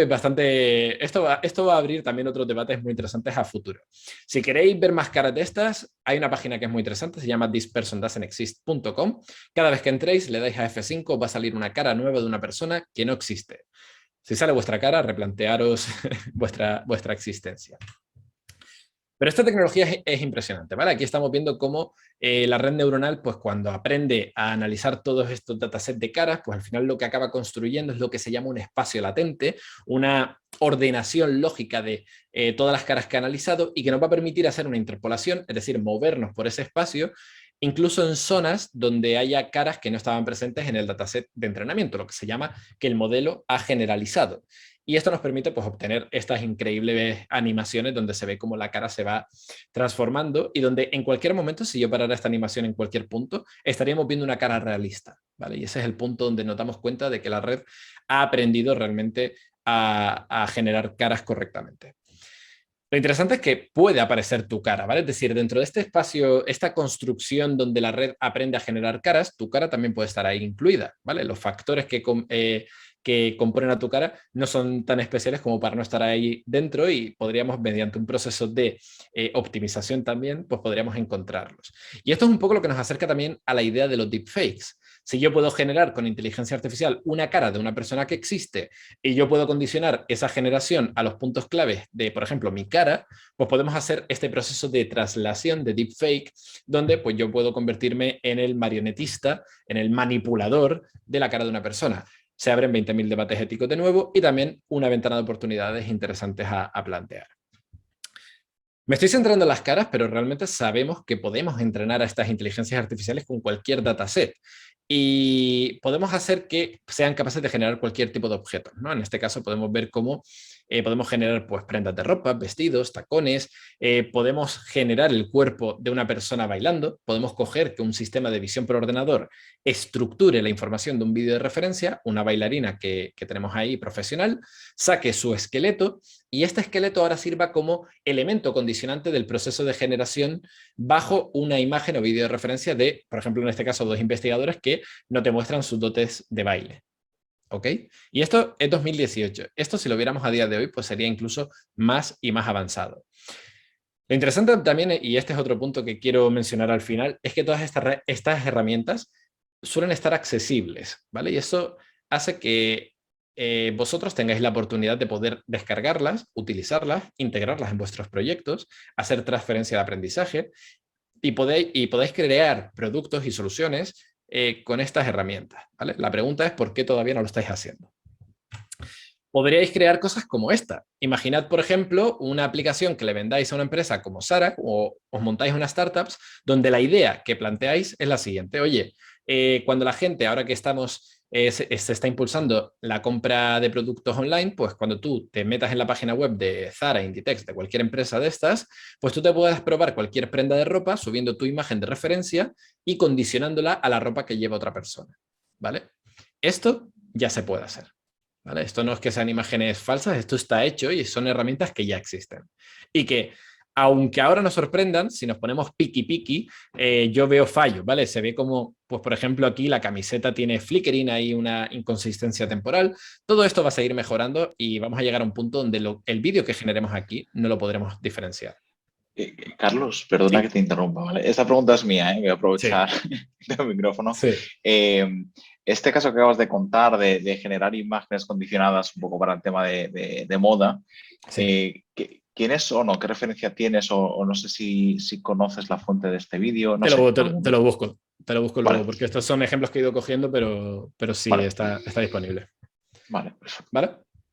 bastante. Esto va a abrir también otros debates muy interesantes a futuro. Si queréis ver más caras de estas, hay una página que es muy interesante, se llama thispersondoesn'texist.com. Cada vez que entréis, le dais a F5, va a salir una cara nueva de una persona que no existe. Si sale vuestra cara, replantearos vuestra existencia. Pero esta tecnología es impresionante, ¿vale? Aquí estamos viendo cómo la red neuronal, pues cuando aprende a analizar todos estos datasets de caras, pues al final lo que acaba construyendo es lo que se llama un espacio latente, una ordenación lógica de todas las caras que ha analizado y que nos va a permitir hacer una interpolación, es decir, movernos por ese espacio, incluso en zonas donde haya caras que no estaban presentes en el dataset de entrenamiento, lo que se llama que el modelo ha generalizado. Y esto nos permite pues, obtener estas increíbles animaciones donde se ve cómo la cara se va transformando y donde en cualquier momento, si yo parara esta animación en cualquier punto, estaríamos viendo una cara realista, ¿vale? Y ese es el punto donde nos damos cuenta de que la red ha aprendido realmente a generar caras correctamente. Lo interesante es que puede aparecer tu cara, ¿vale? Es decir, dentro de este espacio, esta construcción donde la red aprende a generar caras, tu cara también puede estar ahí incluida, ¿vale? Los factores que componen a tu cara no son tan especiales como para no estar ahí dentro y podríamos, mediante un proceso de optimización también, pues podríamos encontrarlos. Y esto es un poco lo que nos acerca también a la idea de los deepfakes. Si yo puedo generar con inteligencia artificial una cara de una persona que existe y yo puedo condicionar esa generación a los puntos claves de, por ejemplo, mi cara, pues podemos hacer este proceso de traslación de deepfake, donde pues yo puedo convertirme en el marionetista, en el manipulador de la cara de una persona. Se abren 20.000 debates éticos de nuevo y también una ventana de oportunidades interesantes a plantear. Me estoy centrando en las caras, pero realmente sabemos que podemos entrenar a estas inteligencias artificiales con cualquier dataset y podemos hacer que sean capaces de generar cualquier tipo de objetos, ¿no? En este caso podemos ver cómo podemos generar pues, prendas de ropa, vestidos, tacones, podemos generar el cuerpo de una persona bailando, podemos coger que un sistema de visión por ordenador estructure la información de un vídeo de referencia, una bailarina que tenemos ahí profesional, saque su esqueleto y este esqueleto ahora sirva como elemento condicionante del proceso de generación bajo una imagen o vídeo de referencia de, por ejemplo, en este caso, 2 investigadores que no te muestran sus dotes de baile. ¿Ok? Y esto es 2018. Esto, si lo viéramos a día de hoy, pues sería incluso más y más avanzado. Lo interesante también, y este es otro punto que quiero mencionar al final, es que todas estas herramientas suelen estar accesibles, ¿vale? Y eso hace que vosotros tengáis la oportunidad de poder descargarlas, utilizarlas, integrarlas en vuestros proyectos, hacer transferencia de aprendizaje y podéis crear productos y soluciones con estas herramientas, ¿vale? La pregunta es ¿por qué todavía no lo estáis haciendo? Podríais crear cosas como esta. Imaginad, por ejemplo, una aplicación que le vendáis a una empresa como Sara o os montáis una startups donde la idea que planteáis es la siguiente. Oye, cuando la gente, ahora que se está impulsando la compra de productos online, pues cuando tú te metas en la página web de Zara, Inditex, de cualquier empresa de estas, pues tú te puedes probar cualquier prenda de ropa subiendo tu imagen de referencia y condicionándola a la ropa que lleva otra persona, ¿vale? Esto ya se puede hacer. ¿Vale? Esto no es que sean imágenes falsas, esto está hecho y son herramientas que ya existen. Y que, aunque ahora nos sorprendan, si nos ponemos piqui, yo veo fallos, ¿vale? Se ve como, pues por ejemplo, aquí la camiseta tiene flickering, hay una inconsistencia temporal. Todo esto va a seguir mejorando y vamos a llegar a un punto donde el vídeo que generemos aquí no lo podremos diferenciar. Carlos, perdona Sí, que te interrumpa, ¿vale? Esta pregunta es mía, ¿eh? Voy a sí, aprovechar el micrófono. sí. Este caso que acabas de contar de generar imágenes condicionadas un poco para el tema de moda, Sí. quién es o no, qué referencia tienes o no sé si conoces la fuente de este vídeo, no Te sé. lo, te, te lo busco. Te lo busco luego, Vale, porque estos son ejemplos que he ido cogiendo, pero sí, vale, está disponible. vale, perfecto. ¿Vale?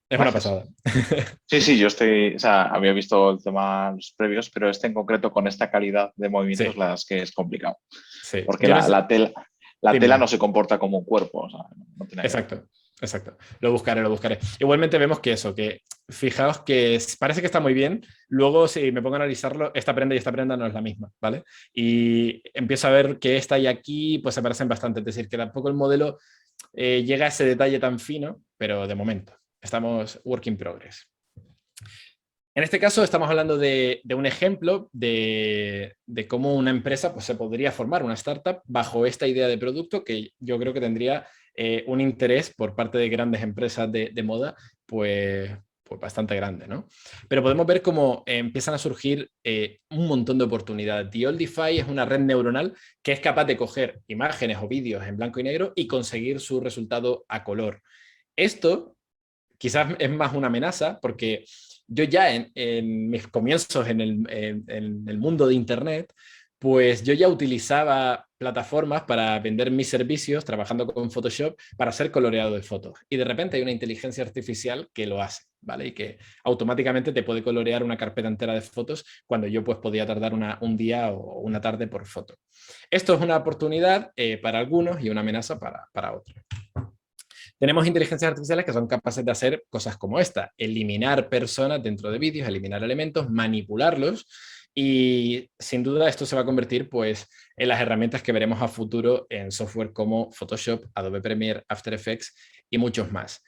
Es una Gracias. pasada. Sí, sí, yo estoy, o sea, había visto el tema los previos, pero este en concreto con esta calidad de movimientos, Sí, la verdad es que es complicado, sí. porque Yo no sé. la Dime, tela dime. no se comporta como un cuerpo, o sea, no tiene que ver. Exacto, exacto. Lo buscaré, lo buscaré. Igualmente vemos que eso, que fijaos que parece que está muy bien. Luego, si me pongo a analizarlo, esta prenda y esta prenda no es la misma, ¿vale? Y empiezo a ver que esta y aquí pues se parecen bastante. Es decir, que tampoco el modelo llega a ese detalle tan fino, pero de momento estamos work in progress. En este caso estamos hablando de un ejemplo de cómo una empresa pues, se podría formar, una startup, bajo esta idea de producto que yo creo que tendría un interés por parte de grandes empresas de moda, pues bastante grande, ¿no? Pero podemos ver cómo empiezan a surgir un montón de oportunidades. The Oldify es una red neuronal que es capaz de coger imágenes o vídeos en blanco y negro y conseguir su resultado a color. Esto quizás es más una amenaza porque yo ya en mis comienzos en el mundo de Internet, pues yo ya utilizaba plataformas para vender mis servicios trabajando con Photoshop para hacer coloreado de fotos. Y de repente hay una inteligencia artificial que lo hace, ¿vale? Y que automáticamente te puede colorear una carpeta entera de fotos cuando yo pues podía tardar un día o una tarde por foto. Esto es una oportunidad para algunos y una amenaza para otros. Tenemos inteligencias artificiales que son capaces de hacer cosas como esta, eliminar personas dentro de vídeos, eliminar elementos, manipularlos y sin duda esto se va a convertir pues, en las herramientas que veremos a futuro en software como Photoshop, Adobe Premiere, After Effects y muchos más.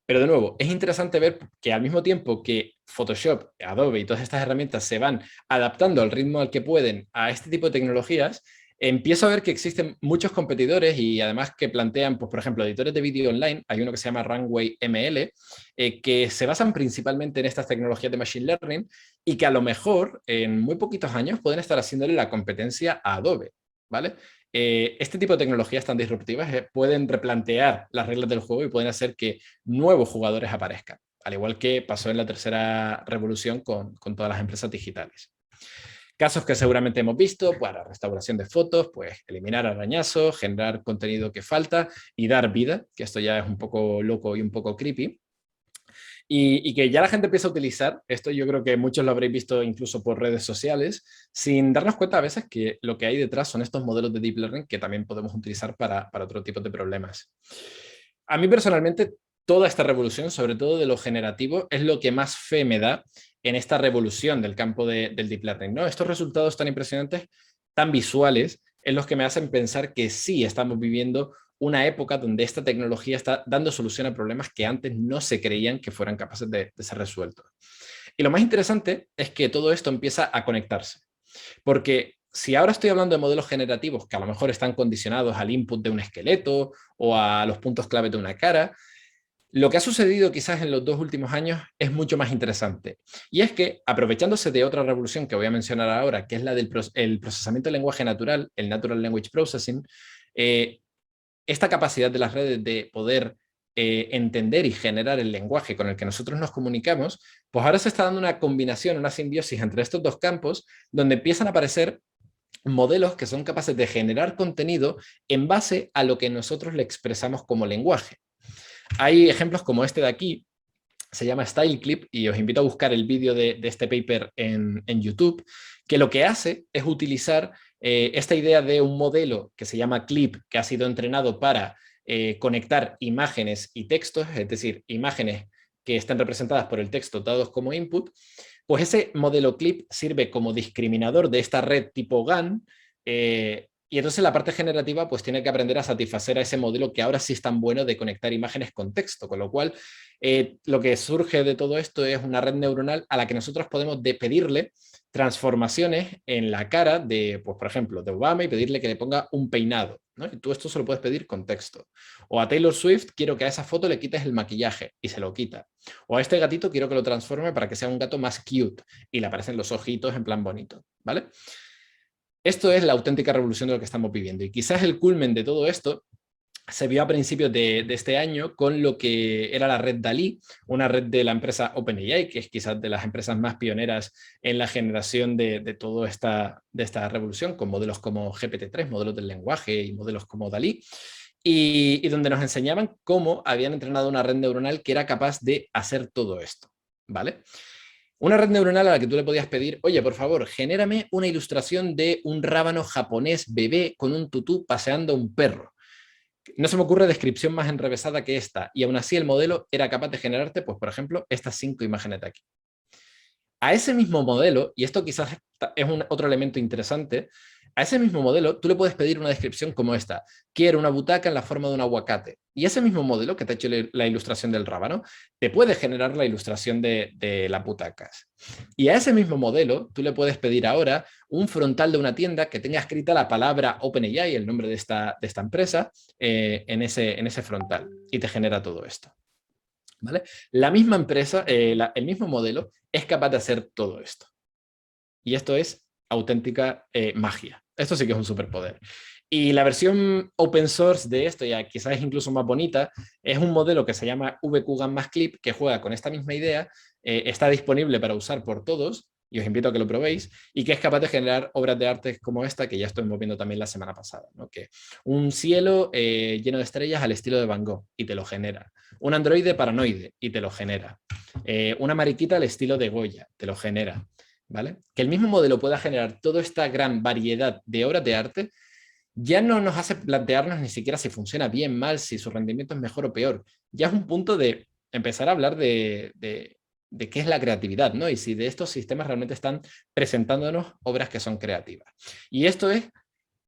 Pero de nuevo, es interesante ver que al mismo tiempo que Photoshop, Adobe y todas estas herramientas se van adaptando al ritmo al que pueden a este tipo de tecnologías, empiezo a ver que existen muchos competidores y además que plantean, pues, por ejemplo, editores de vídeo online. Hay uno que se llama Runway ML, que se basan principalmente en estas tecnologías de Machine Learning y que a lo mejor en muy poquitos años pueden estar haciéndole la competencia a Adobe, ¿vale? Este tipo de tecnologías tan disruptivas pueden replantear las reglas del juego y pueden hacer que nuevos jugadores aparezcan, al igual que pasó en la tercera revolución con todas las empresas digitales. Casos que seguramente hemos visto, pues la restauración de fotos, pues eliminar arañazos, generar contenido que falta y dar vida, que esto ya es un poco loco y un poco creepy. Y que ya la gente empieza a utilizar, esto yo creo que muchos lo habréis visto incluso por redes sociales, sin darnos cuenta a veces que lo que hay detrás son estos modelos de deep learning que también podemos utilizar para otro tipo de problemas. A mí personalmente, toda esta revolución, sobre todo de lo generativo, es lo que más fe me da en esta revolución del campo del deep learning, ¿no? Estos resultados tan impresionantes, tan visuales, es los que me hacen pensar que sí estamos viviendo una época donde esta tecnología está dando solución a problemas que antes no se creían que fueran capaces de ser resueltos. Y lo más interesante es que todo esto empieza a conectarse, porque si ahora estoy hablando de modelos generativos que a lo mejor están condicionados al input de un esqueleto o a los puntos clave de una cara, lo que ha sucedido quizás en los 2 últimos años es mucho más interesante. Y es que, aprovechándose de otra revolución que voy a mencionar ahora, que es la del procesamiento del lenguaje natural, el Natural Language Processing, esta capacidad de las redes de poder entender y generar el lenguaje con el que nosotros nos comunicamos, pues ahora se está dando una combinación, una simbiosis entre estos dos campos, donde empiezan a aparecer modelos que son capaces de generar contenido en base a lo que nosotros le expresamos como lenguaje. Hay ejemplos como este de aquí, se llama Style Clip y os invito a buscar el vídeo de este paper en YouTube, que lo que hace es utilizar esta idea de un modelo que se llama Clip, que ha sido entrenado para conectar imágenes y textos, es decir, imágenes que están representadas por el texto dados como input, pues ese modelo Clip sirve como discriminador de esta red tipo GAN, y entonces la parte generativa pues tiene que aprender a satisfacer a ese modelo que ahora sí es tan bueno de conectar imágenes con texto, con lo cual lo que surge de todo esto es una red neuronal a la que nosotros podemos pedirle transformaciones en la cara de, pues, por ejemplo, de Obama y pedirle que le ponga un peinado, ¿no? Y tú esto se lo puedes pedir con texto. O a Taylor Swift quiero que a esa foto le quites el maquillaje y se lo quita. O a este gatito quiero que lo transforme para que sea un gato más cute y le aparecen los ojitos en plan bonito, ¿vale? Esto es la auténtica revolución de lo que estamos viviendo y quizás el culmen de todo esto se vio a principios de este año con lo que era la red DALL-E, una red de la empresa OpenAI, que es quizás de las empresas más pioneras en la generación de toda esta revolución, con modelos como GPT-3, modelos del lenguaje y modelos como DALL-E, y donde nos enseñaban cómo habían entrenado una red neuronal que era capaz de hacer todo esto, ¿vale? Una red neuronal a la que tú le podías pedir, oye, por favor, genérame una ilustración de un rábano japonés bebé con un tutú paseando a un perro. No se me ocurre descripción más enrevesada que esta, y aún así el modelo era capaz de generarte, pues, por ejemplo, estas 5 imágenes de aquí. A ese mismo modelo, y esto quizás es otro elemento interesante, a ese mismo modelo tú le puedes pedir una descripción como esta: quiero una butaca en la forma de un aguacate. Y ese mismo modelo que te ha hecho la ilustración del rábano, te puede generar la ilustración de las butacas. Y a ese mismo modelo tú le puedes pedir ahora un frontal de una tienda que tenga escrita la palabra OpenAI, el nombre de esta empresa, en ese frontal, y te genera todo esto. ¿Vale? La misma empresa, el mismo modelo, es capaz de hacer todo esto. Y esto es auténtica magia. Esto sí que es un superpoder. Y la versión open source de esto, ya quizás es incluso más bonita, es un modelo que se llama VQ-Gamma-Clip, que juega con esta misma idea, está disponible para usar por todos, y os invito a que lo probéis, y que es capaz de generar obras de arte como esta, que ya estoy moviendo también la semana pasada, ¿no? Que un cielo lleno de estrellas al estilo de Van Gogh, y te lo genera. Un androide paranoide, y te lo genera. Una mariquita al estilo de Goya, te lo genera. ¿Vale? Que el mismo modelo pueda generar toda esta gran variedad de obras de arte ya no nos hace plantearnos ni siquiera si funciona bien, mal, si su rendimiento es mejor o peor. Ya es un punto de empezar a hablar de qué es la creatividad, ¿no? Y si de estos sistemas realmente están presentándonos obras que son creativas. Y esto es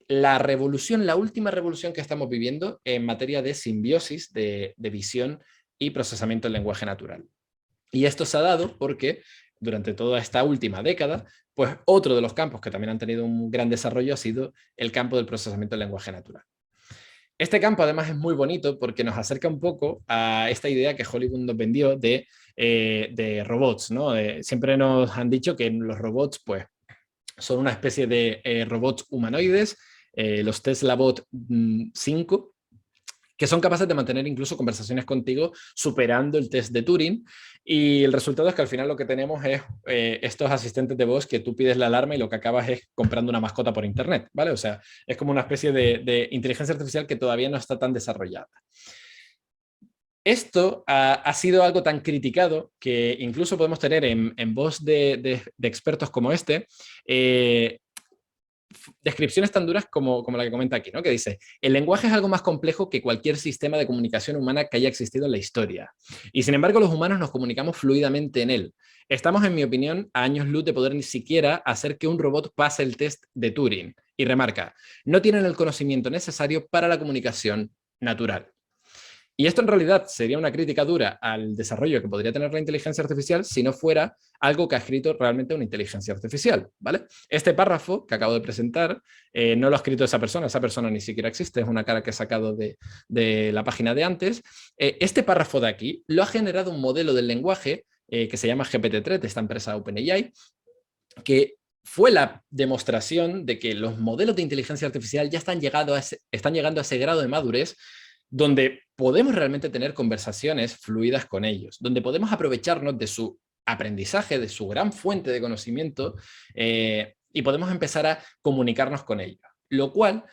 la revolución, la última revolución que estamos viviendo en materia de simbiosis, de visión y procesamiento del lenguaje natural. Y esto se ha dado porque durante toda esta última década, pues otro de los campos que también han tenido un gran desarrollo ha sido el campo del procesamiento del lenguaje natural. Este campo además es muy bonito porque nos acerca un poco a esta idea que Hollywood nos vendió de robots, ¿no? Siempre nos han dicho que los robots pues, son una especie de robots humanoides, los Tesla Bot 5, que son capaces de mantener incluso conversaciones contigo superando el test de Turing, y el resultado es que al final lo que tenemos es estos asistentes de voz que tú pides la alarma y lo que acabas es comprando una mascota por internet, ¿vale? O sea, es como una especie de inteligencia artificial que todavía no está tan desarrollada. Esto ha sido algo tan criticado que incluso podemos tener en voz de expertos como este, descripciones tan duras como la que comenta aquí, ¿no? Que dice: el lenguaje es algo más complejo que cualquier sistema de comunicación humana que haya existido en la historia. Y sin embargo, los humanos nos comunicamos fluidamente en él. Estamos, en mi opinión, a años luz de poder ni siquiera hacer que un robot pase el test de Turing. Y remarca: no tienen el conocimiento necesario para la comunicación natural. Y esto en realidad sería una crítica dura al desarrollo que podría tener la inteligencia artificial si no fuera algo que ha escrito realmente una inteligencia artificial, ¿vale? Este párrafo que acabo de presentar no lo ha escrito esa persona ni siquiera existe, es una cara que he sacado de la página de antes. Este párrafo de aquí lo ha generado un modelo del lenguaje que se llama GPT-3, de esta empresa OpenAI, que fue la demostración de que los modelos de inteligencia artificial ya están llegando a ese grado de madurez donde podemos realmente tener conversaciones fluidas con ellos, donde podemos aprovecharnos de su aprendizaje, de su gran fuente de conocimiento, y podemos empezar a comunicarnos con ellos. Lo cual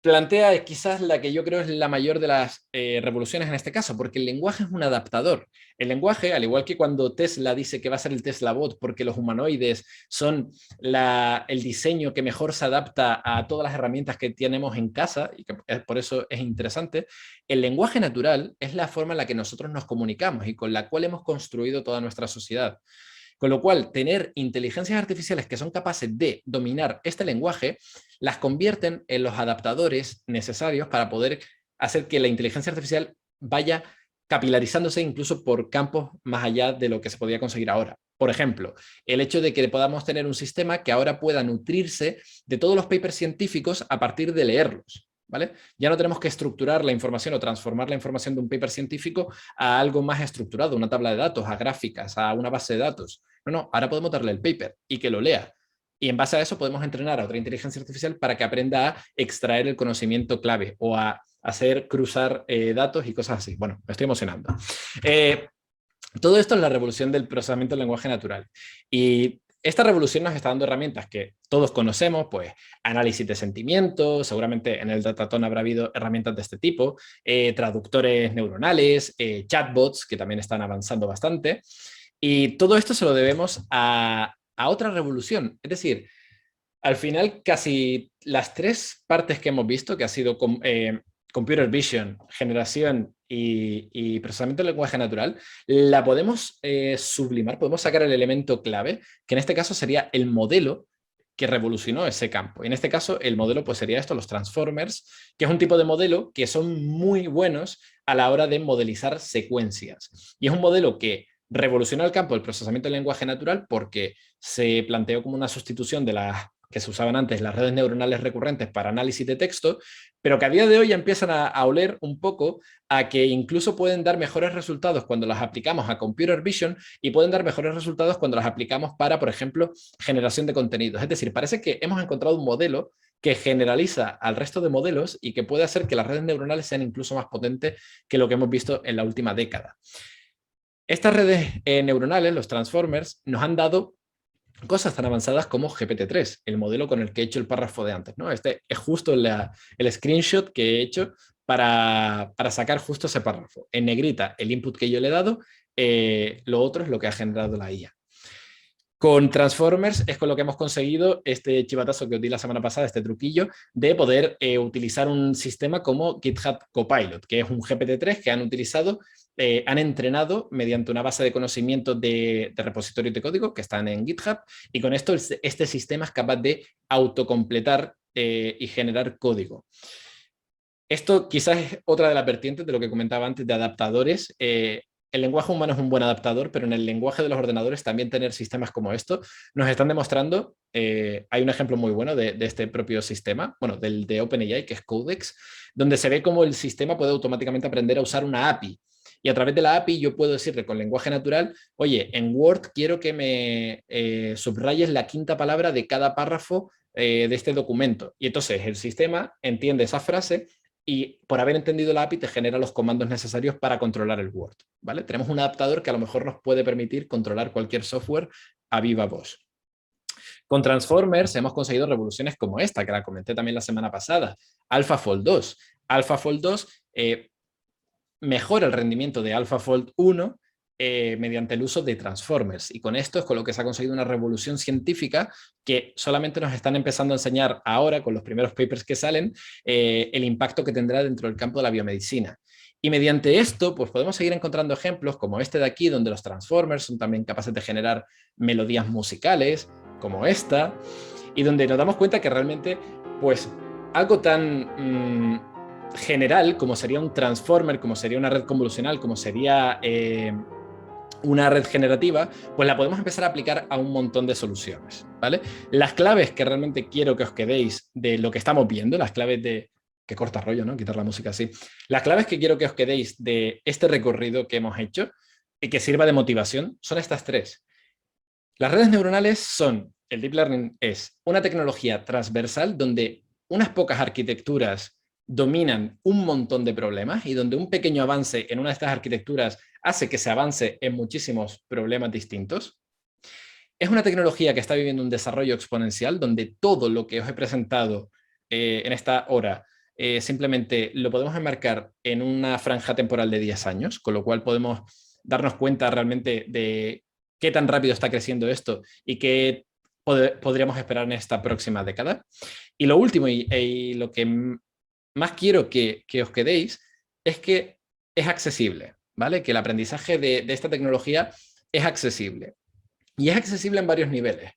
plantea quizás la que yo creo es la mayor de las revoluciones en este caso, porque el lenguaje es un adaptador. El lenguaje, al igual que cuando Tesla dice que va a ser el Tesla Bot porque los humanoides son el diseño que mejor se adapta a todas las herramientas que tenemos en casa, y que por eso es interesante, el lenguaje natural es la forma en la que nosotros nos comunicamos y con la cual hemos construido toda nuestra sociedad. Con lo cual, tener inteligencias artificiales que son capaces de dominar este lenguaje, las convierten en los adaptadores necesarios para poder hacer que la inteligencia artificial vaya capilarizándose incluso por campos más allá de lo que se podía conseguir ahora. Por ejemplo, el hecho de que podamos tener un sistema que ahora pueda nutrirse de todos los papers científicos a partir de leerlos. ¿Vale? Ya no tenemos que estructurar la información o transformar la información de un paper científico a algo más estructurado, una tabla de datos, a gráficas, a una base de datos. No, ahora podemos darle el paper y que lo lea. y en base a eso podemos entrenar a otra inteligencia artificial para que aprenda a extraer el conocimiento clave o a hacer cruzar datos y cosas así. Bueno, me estoy emocionando. Todo esto es la revolución del procesamiento del lenguaje natural. Y esta revolución nos está dando herramientas que todos conocemos, pues análisis de sentimientos, seguramente en el Datatón habrá habido herramientas de este tipo, traductores neuronales, chatbots que también están avanzando bastante. Y todo esto se lo debemos a otra revolución. Es decir, al final casi las tres partes que hemos visto, que ha sido computer vision, generación y procesamiento del lenguaje natural, la podemos sublimar, podemos sacar el elemento clave, que en este caso sería el modelo que revolucionó ese campo. Y en este caso, el modelo pues sería esto, los transformers, que es un tipo de modelo que son muy buenos a la hora de modelizar secuencias. Y es un modelo que revolucionó el campo del procesamiento del lenguaje natural porque se planteó como una sustitución de las que se usaban antes, las redes neuronales recurrentes para análisis de texto, pero que a día de hoy ya empiezan a oler un poco a que incluso pueden dar mejores resultados cuando las aplicamos a computer vision y pueden dar mejores resultados cuando las aplicamos para, por ejemplo, generación de contenidos. Es decir, parece que hemos encontrado un modelo que generaliza al resto de modelos y que puede hacer que las redes neuronales sean incluso más potentes que lo que hemos visto en la última década. Estas redes neuronales, los transformers, nos han dado cosas tan avanzadas como GPT-3, el modelo con el que he hecho el párrafo de antes, ¿no? Este es justo el screenshot que he hecho para sacar justo ese párrafo. En negrita, el input que yo le he dado, lo otro es lo que ha generado la IA. Con Transformers es con lo que hemos conseguido este chivatazo que os di la semana pasada, este truquillo, de poder utilizar un sistema como GitHub Copilot, que es un GPT-3 que han utilizado, han entrenado mediante una base de conocimiento de repositorios de código que están en GitHub, y con esto este sistema es capaz de autocompletar y generar código. Esto quizás es otra de las vertientes de lo que comentaba antes de adaptadores. El lenguaje humano es un buen adaptador, pero en el lenguaje de los ordenadores también tener sistemas como esto nos están demostrando, hay un ejemplo muy bueno de este propio sistema, bueno, del de OpenAI, que es Codex, donde se ve cómo el sistema puede automáticamente aprender a usar una API. Y a través de la API yo puedo decirle con lenguaje natural, oye, en Word quiero que me subrayes la quinta palabra de cada párrafo de este documento. Y entonces el sistema entiende esa frase y por haber entendido la API te genera los comandos necesarios para controlar el Word, ¿vale? Tenemos un adaptador que a lo mejor nos puede permitir controlar cualquier software a viva voz. Con Transformers hemos conseguido revoluciones como esta, que la comenté también la semana pasada. AlphaFold 2. AlphaFold 2 mejora el rendimiento de AlphaFold 1 mediante el uso de Transformers. Y con esto es con lo que se ha conseguido una revolución científica que solamente nos están empezando a enseñar ahora, con los primeros papers que salen, el impacto que tendrá dentro del campo de la biomedicina. Y mediante esto, pues podemos seguir encontrando ejemplos como este de aquí, donde los Transformers son también capaces de generar melodías musicales, como esta, y donde nos damos cuenta que realmente, pues, algo tan general como sería un Transformer, como sería una red convolucional, como sería una red generativa, pues la podemos empezar a aplicar a un montón de soluciones, ¿vale? Las claves que realmente quiero que os quedéis de lo que estamos viendo, las claves de... que corta rollo, ¿no? Quitar la música así. Las claves que quiero que os quedéis de este recorrido que hemos hecho y que sirva de motivación son estas tres. Las redes neuronales son, el Deep Learning es una tecnología transversal donde unas pocas arquitecturas dominan un montón de problemas y donde un pequeño avance en una de estas arquitecturas hace que se avance en muchísimos problemas distintos. Es una tecnología que está viviendo un desarrollo exponencial donde todo lo que os he presentado en esta hora simplemente lo podemos enmarcar en una franja temporal de 10 años, con lo cual podemos darnos cuenta realmente de qué tan rápido está creciendo esto y qué podríamos esperar en esta próxima década. Y lo último, y lo que más quiero que os quedéis, es que es accesible, ¿vale? Que el aprendizaje de esta tecnología es accesible. Y es accesible en varios niveles.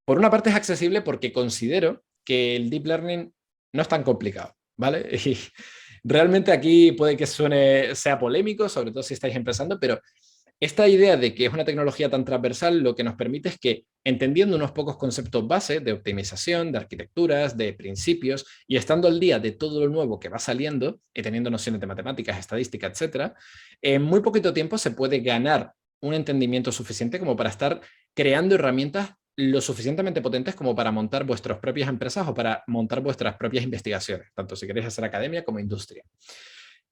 Por una parte es accesible porque considero que el Deep Learning no es tan complicado, ¿vale? Y realmente aquí puede que sea polémico, sobre todo si estáis empezando, pero esta idea de que es una tecnología tan transversal lo que nos permite es que, entendiendo unos pocos conceptos base de optimización, de arquitecturas, de principios, y estando al día de todo lo nuevo que va saliendo, y teniendo nociones de matemáticas, estadística, etc., en muy poquito tiempo se puede ganar un entendimiento suficiente como para estar creando herramientas lo suficientemente potentes como para montar vuestras propias empresas o para montar vuestras propias investigaciones, tanto si queréis hacer academia como industria.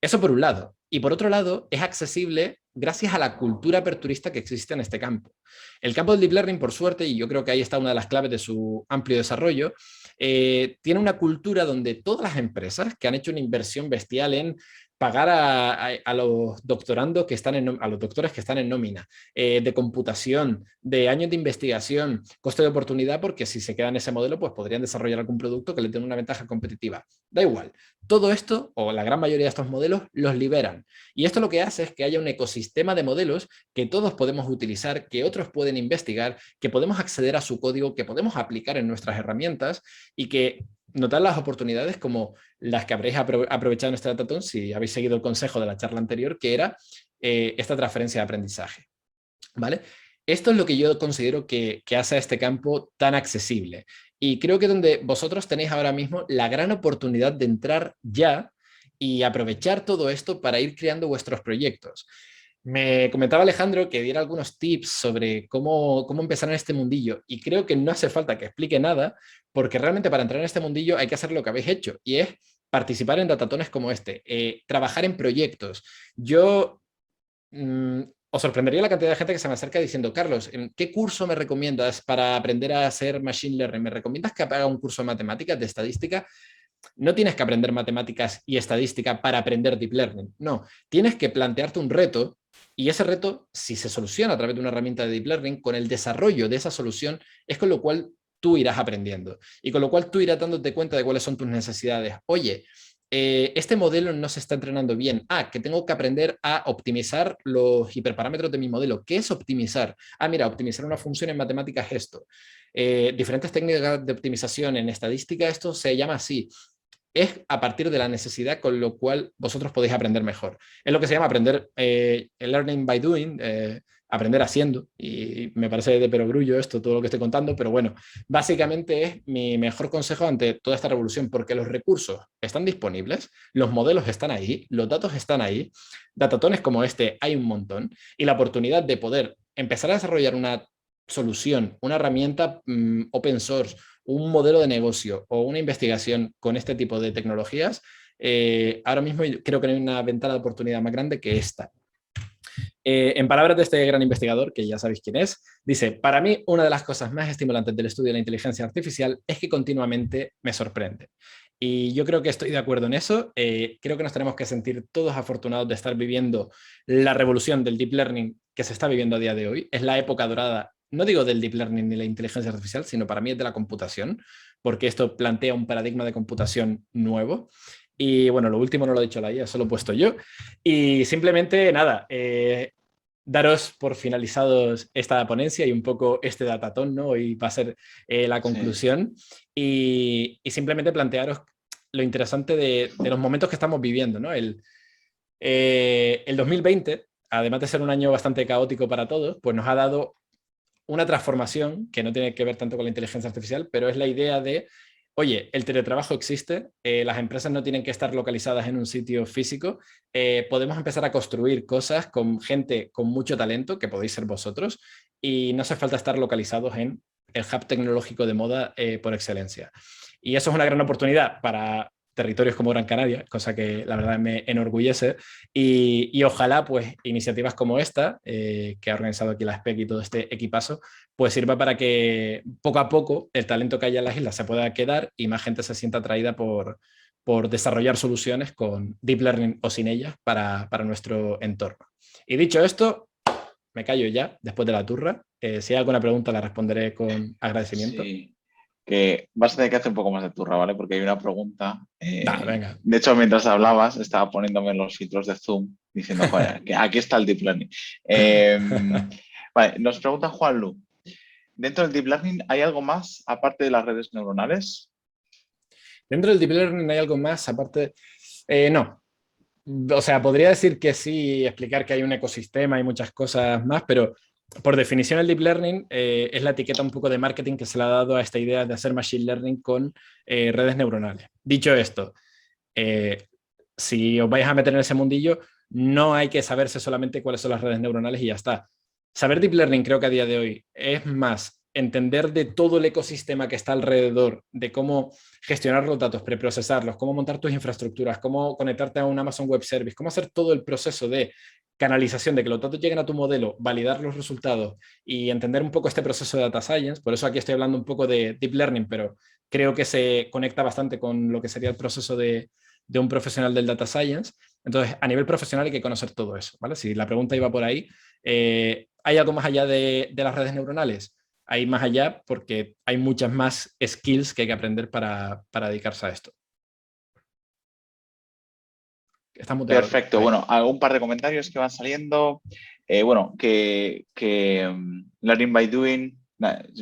Eso por un lado. Y por otro lado, es accesible gracias a la cultura aperturista que existe en este campo. El campo del Deep Learning, por suerte, y yo creo que ahí está una de las claves de su amplio desarrollo, tiene una cultura donde todas las empresas que han hecho una inversión bestial en pagar a los doctorandos que están a los doctores que están en nómina, de computación, de años de investigación, coste de oportunidad, porque si se quedan en ese modelo, pues podrían desarrollar algún producto que les dé una ventaja competitiva. Da igual. Todo esto, o la gran mayoría de estos modelos, los liberan. Y esto lo que hace es que haya un ecosistema de modelos que todos podemos utilizar, que otros pueden investigar, que podemos acceder a su código, que podemos aplicar en nuestras herramientas y que notar las oportunidades como las que habréis aprovechado en este datatón si habéis seguido el consejo de la charla anterior, que era esta transferencia de aprendizaje. ¿Vale? Esto es lo que yo considero que hace a este campo tan accesible. Y creo que donde vosotros tenéis ahora mismo la gran oportunidad de entrar ya y aprovechar todo esto para ir creando vuestros proyectos. Me comentaba Alejandro que diera algunos tips sobre cómo empezar en este mundillo y creo que no hace falta que explique nada porque realmente para entrar en este mundillo hay que hacer lo que habéis hecho y es participar en datatones como este, trabajar en proyectos. Yo os sorprendería la cantidad de gente que se me acerca diciendo, Carlos, ¿qué curso me recomiendas para aprender a hacer Machine Learning? ¿Me recomiendas que haga un curso de matemáticas, de estadística? No tienes que aprender matemáticas y estadística para aprender Deep Learning. No, tienes que plantearte un reto y ese reto, si se soluciona a través de una herramienta de Deep Learning, con el desarrollo de esa solución, es con lo cual tú irás aprendiendo y con lo cual tú irás dándote cuenta de cuáles son tus necesidades. Oye, este modelo no se está entrenando bien. Que tengo que aprender a optimizar los hiperparámetros de mi modelo. ¿Qué es optimizar? Mira, optimizar una función en matemáticas es esto. Diferentes técnicas de optimización en estadística, esto se llama así. Es a partir de la necesidad con lo cual vosotros podéis aprender mejor. Es lo que se llama aprender learning by doing, aprender haciendo, y me parece de perogrullo esto, todo lo que estoy contando, pero bueno, básicamente es mi mejor consejo ante toda esta revolución, porque los recursos están disponibles, los modelos están ahí, los datos están ahí, datatones como este hay un montón, y la oportunidad de poder empezar a desarrollar una solución, una herramienta open source, un modelo de negocio o una investigación con este tipo de tecnologías, ahora mismo creo que no hay una ventana de oportunidad más grande que esta. En palabras de este gran investigador, que ya sabéis quién es, dice, para mí una de las cosas más estimulantes del estudio de la inteligencia artificial es que continuamente me sorprende. Y yo creo que estoy de acuerdo en eso. Creo que nos tenemos que sentir todos afortunados de estar viviendo la revolución del deep learning que se está viviendo a día de hoy. Es la época dorada, no digo del deep learning ni la inteligencia artificial, sino para mí es de la computación, porque esto plantea un paradigma de computación nuevo. Y bueno, lo último no lo he dicho la IA, eso lo he puesto yo. Y simplemente nada, daros por finalizados esta ponencia y un poco este datatón, ¿no? Y va a ser la conclusión. Sí. Y simplemente plantearos lo interesante de los momentos que estamos viviendo, ¿no? El 2020, además de ser un año bastante caótico para todos, pues nos ha dado una transformación que no tiene que ver tanto con la inteligencia artificial, pero es la idea de, oye, el teletrabajo existe, las empresas no tienen que estar localizadas en un sitio físico, podemos empezar a construir cosas con gente con mucho talento, que podéis ser vosotros, y no hace falta estar localizados en el hub tecnológico de moda por excelencia. Y eso es una gran oportunidad para territorios como Gran Canaria, cosa que la verdad me enorgullece, y ojalá pues iniciativas como esta, que ha organizado aquí la SPEC y todo este equipazo, pues sirva para que poco a poco el talento que haya en las islas se pueda quedar y más gente se sienta atraída por desarrollar soluciones con Deep Learning o sin ellas para nuestro entorno. Y dicho esto, me callo ya después de la turra. Si hay alguna pregunta la responderé con agradecimiento. Sí. Que vas a tener que hacer un poco más de turra, ¿vale? Porque hay una pregunta. Venga. De hecho, mientras hablabas, estaba poniéndome los filtros de Zoom diciendo, joder, que aquí está el Deep Learning. Vale, nos pregunta Juan Lu. ¿Dentro del Deep Learning hay algo más aparte de las redes neuronales? ¿Dentro del Deep Learning hay algo más aparte? No. O sea, podría decir que sí, explicar que hay un ecosistema y muchas cosas más, pero por definición el Deep Learning es la etiqueta un poco de marketing que se le ha dado a esta idea de hacer Machine Learning con redes neuronales. Dicho esto, si os vais a meter en ese mundillo, no hay que saberse solamente cuáles son las redes neuronales y ya está. Saber Deep Learning creo que a día de hoy es más entender de todo el ecosistema que está alrededor, de cómo gestionar los datos, preprocesarlos, cómo montar tus infraestructuras, cómo conectarte a un Amazon Web Service, cómo hacer todo el proceso de canalización, de que los datos lleguen a tu modelo, validar los resultados y entender un poco este proceso de data science. Por eso aquí estoy hablando un poco de deep learning, pero creo que se conecta bastante con lo que sería el proceso de un profesional del data science. Entonces, a nivel profesional hay que conocer todo eso, ¿vale? Si la pregunta iba por ahí, ¿hay algo más allá de las redes neuronales? Hay más allá porque hay muchas más skills que hay que aprender para dedicarse a esto. Está muteado. Perfecto. Ahí. Bueno, algún par de comentarios que van saliendo. Bueno, Learning by Doing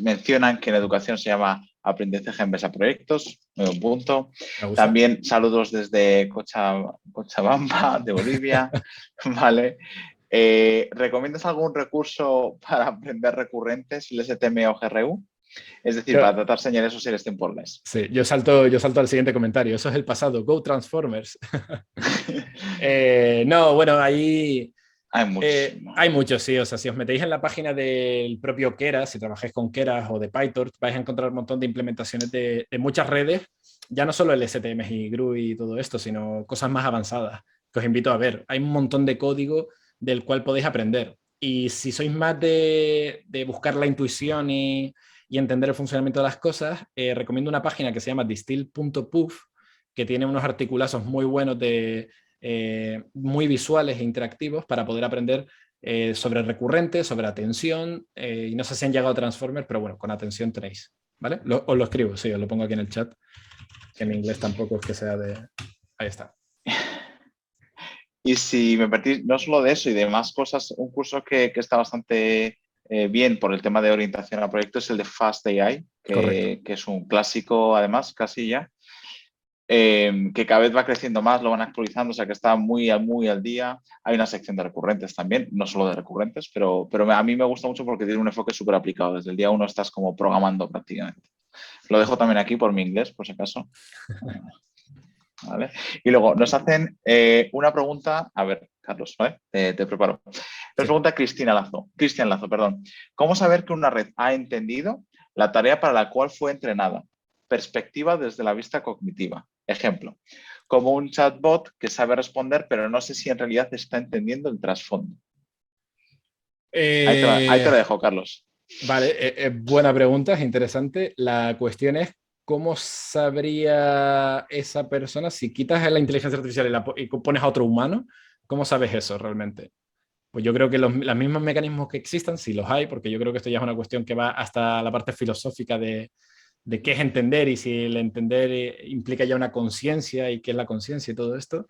mencionan que en educación se llama aprendizaje en base a proyectos. Muy buen punto. Me gusta. También saludos desde Cochabamba, de Bolivia. Vale. ¿Recomiendas algún recurso para aprender recurrentes, el STM o GRU? Es decir, para tratar señales o series temporales. Sí, yo salto al siguiente comentario. Eso es el pasado. Go Transformers. No, bueno, ahí hay muchos, sí. O sea, si os metéis en la página del propio Keras, si trabajáis con Keras o de PyTorch, vais a encontrar un montón de implementaciones de muchas redes, ya no solo el STM y GRU y todo esto, sino cosas más avanzadas que os invito a ver. Hay un montón de código del cual podéis aprender. Y si sois más de buscar la intuición y entender el funcionamiento de las cosas, recomiendo una página que se llama distill.puf, que tiene unos articulazos muy buenos muy visuales e interactivos para poder aprender sobre recurrentes, sobre atención, y no sé si han llegado a Transformers, pero bueno, con atención tenéis, ¿vale? Os lo escribo, sí, os lo pongo aquí en el chat, que en inglés tampoco es que sea de... Ahí está. Y si me permitís, no solo de eso y de más cosas, un curso que está bastante bien por el tema de orientación a proyectos es el de Fast AI, que es un clásico además, casi ya, que cada vez va creciendo más, lo van actualizando, o sea que está muy al día. Hay una sección de recurrentes también, no solo de recurrentes, pero a mí me gusta mucho porque tiene un enfoque súper aplicado. Desde el día uno estás como programando prácticamente. Lo dejo también aquí por mi inglés, por si acaso. ¿Vale? Y luego nos hacen una pregunta, a ver, Carlos, ¿vale? Te preparo. Nos pregunta Cristian Lazo, perdón. ¿Cómo saber que una red ha entendido la tarea para la cual fue entrenada? Perspectiva desde la vista cognitiva. Ejemplo, como un chatbot que sabe responder, pero no sé si en realidad está entendiendo el trasfondo. Ahí te lo dejo, Carlos. Vale, buena pregunta, es interesante. La cuestión es, ¿cómo sabría esa persona si quitas la inteligencia artificial y pones a otro humano? ¿Cómo sabes eso realmente? Pues yo creo que los mismos mecanismos que existan, si los hay, porque yo creo que esto ya es una cuestión que va hasta la parte filosófica de qué es entender y si el entender implica ya una conciencia y qué es la conciencia y todo esto,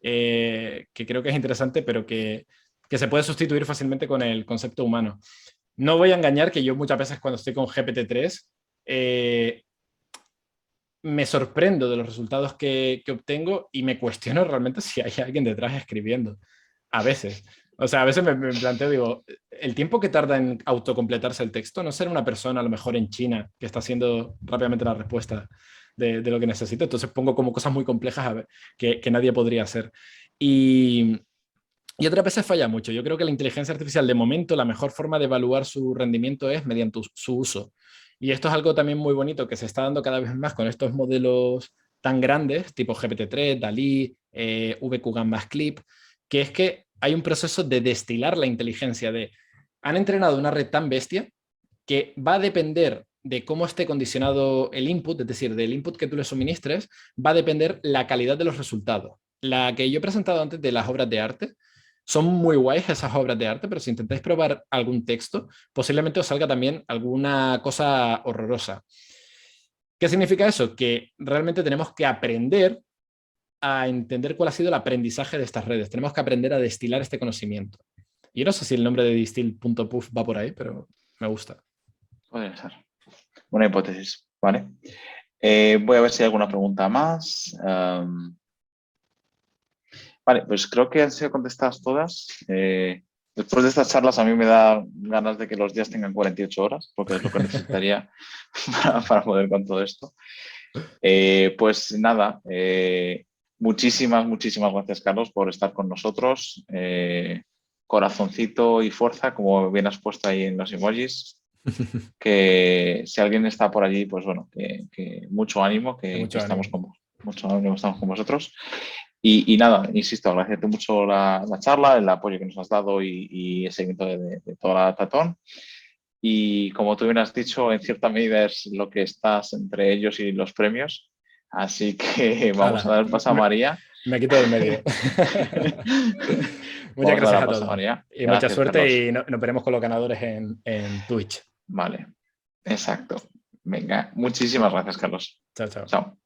que creo que es interesante, pero que se puede sustituir fácilmente con el concepto humano. No voy a engañar que yo muchas veces cuando estoy con GPT-3 me sorprendo de los resultados que obtengo y me cuestiono realmente si hay alguien detrás escribiendo. A veces. O sea, a veces me planteo, digo, el tiempo que tarda en autocompletarse el texto, no será una persona a lo mejor en China que está haciendo rápidamente la respuesta de lo que necesito. Entonces pongo como cosas muy complejas a ver, que nadie podría hacer. Y otras veces falla mucho. Yo creo que la inteligencia artificial, de momento, la mejor forma de evaluar su rendimiento es mediante su uso. Y esto es algo también muy bonito que se está dando cada vez más con estos modelos tan grandes, tipo GPT-3, DALI, VQ-GAN+Clip, que es que hay un proceso de destilar la inteligencia han entrenado una red tan bestia que va a depender de cómo esté condicionado el input, es decir, del input que tú le suministres, va a depender la calidad de los resultados. La que yo he presentado antes de las obras de arte, son muy guays esas obras de arte, pero si intentáis probar algún texto, posiblemente os salga también alguna cosa horrorosa. ¿Qué significa eso? Que realmente tenemos que aprender a entender cuál ha sido el aprendizaje de estas redes. Tenemos que aprender a destilar este conocimiento. Yo no sé si el nombre de distill.puff va por ahí, pero me gusta. Puede ser. Una hipótesis, ¿vale? Voy a ver si hay alguna pregunta más. Vale, pues creo que han sido contestadas todas. Después de estas charlas a mí me da ganas de que los días tengan 48 horas, porque es lo que necesitaría para poder con todo esto. Pues nada, muchísimas gracias, Carlos, por estar con nosotros. Corazoncito y fuerza, como bien has puesto ahí en los emojis. que si alguien está por allí, pues bueno, que mucho ánimo, que estamos ánimo. mucho ánimo, estamos con vosotros. Y nada, insisto, agradecerte mucho la charla, el apoyo que nos has dado y el seguimiento de toda la Tatón. Y como tú bien has dicho, en cierta medida es lo que estás entre ellos y los premios. Así que vamos a dar el paso a María. Me quito del medio. Muchas Vamos a dar gracias el a paso a todos. María. Y mucha Gracias, suerte Carlos. y nos veremos con los ganadores en Twitch. Vale, exacto. Venga, muchísimas gracias, Carlos. Chao, chao. Chao.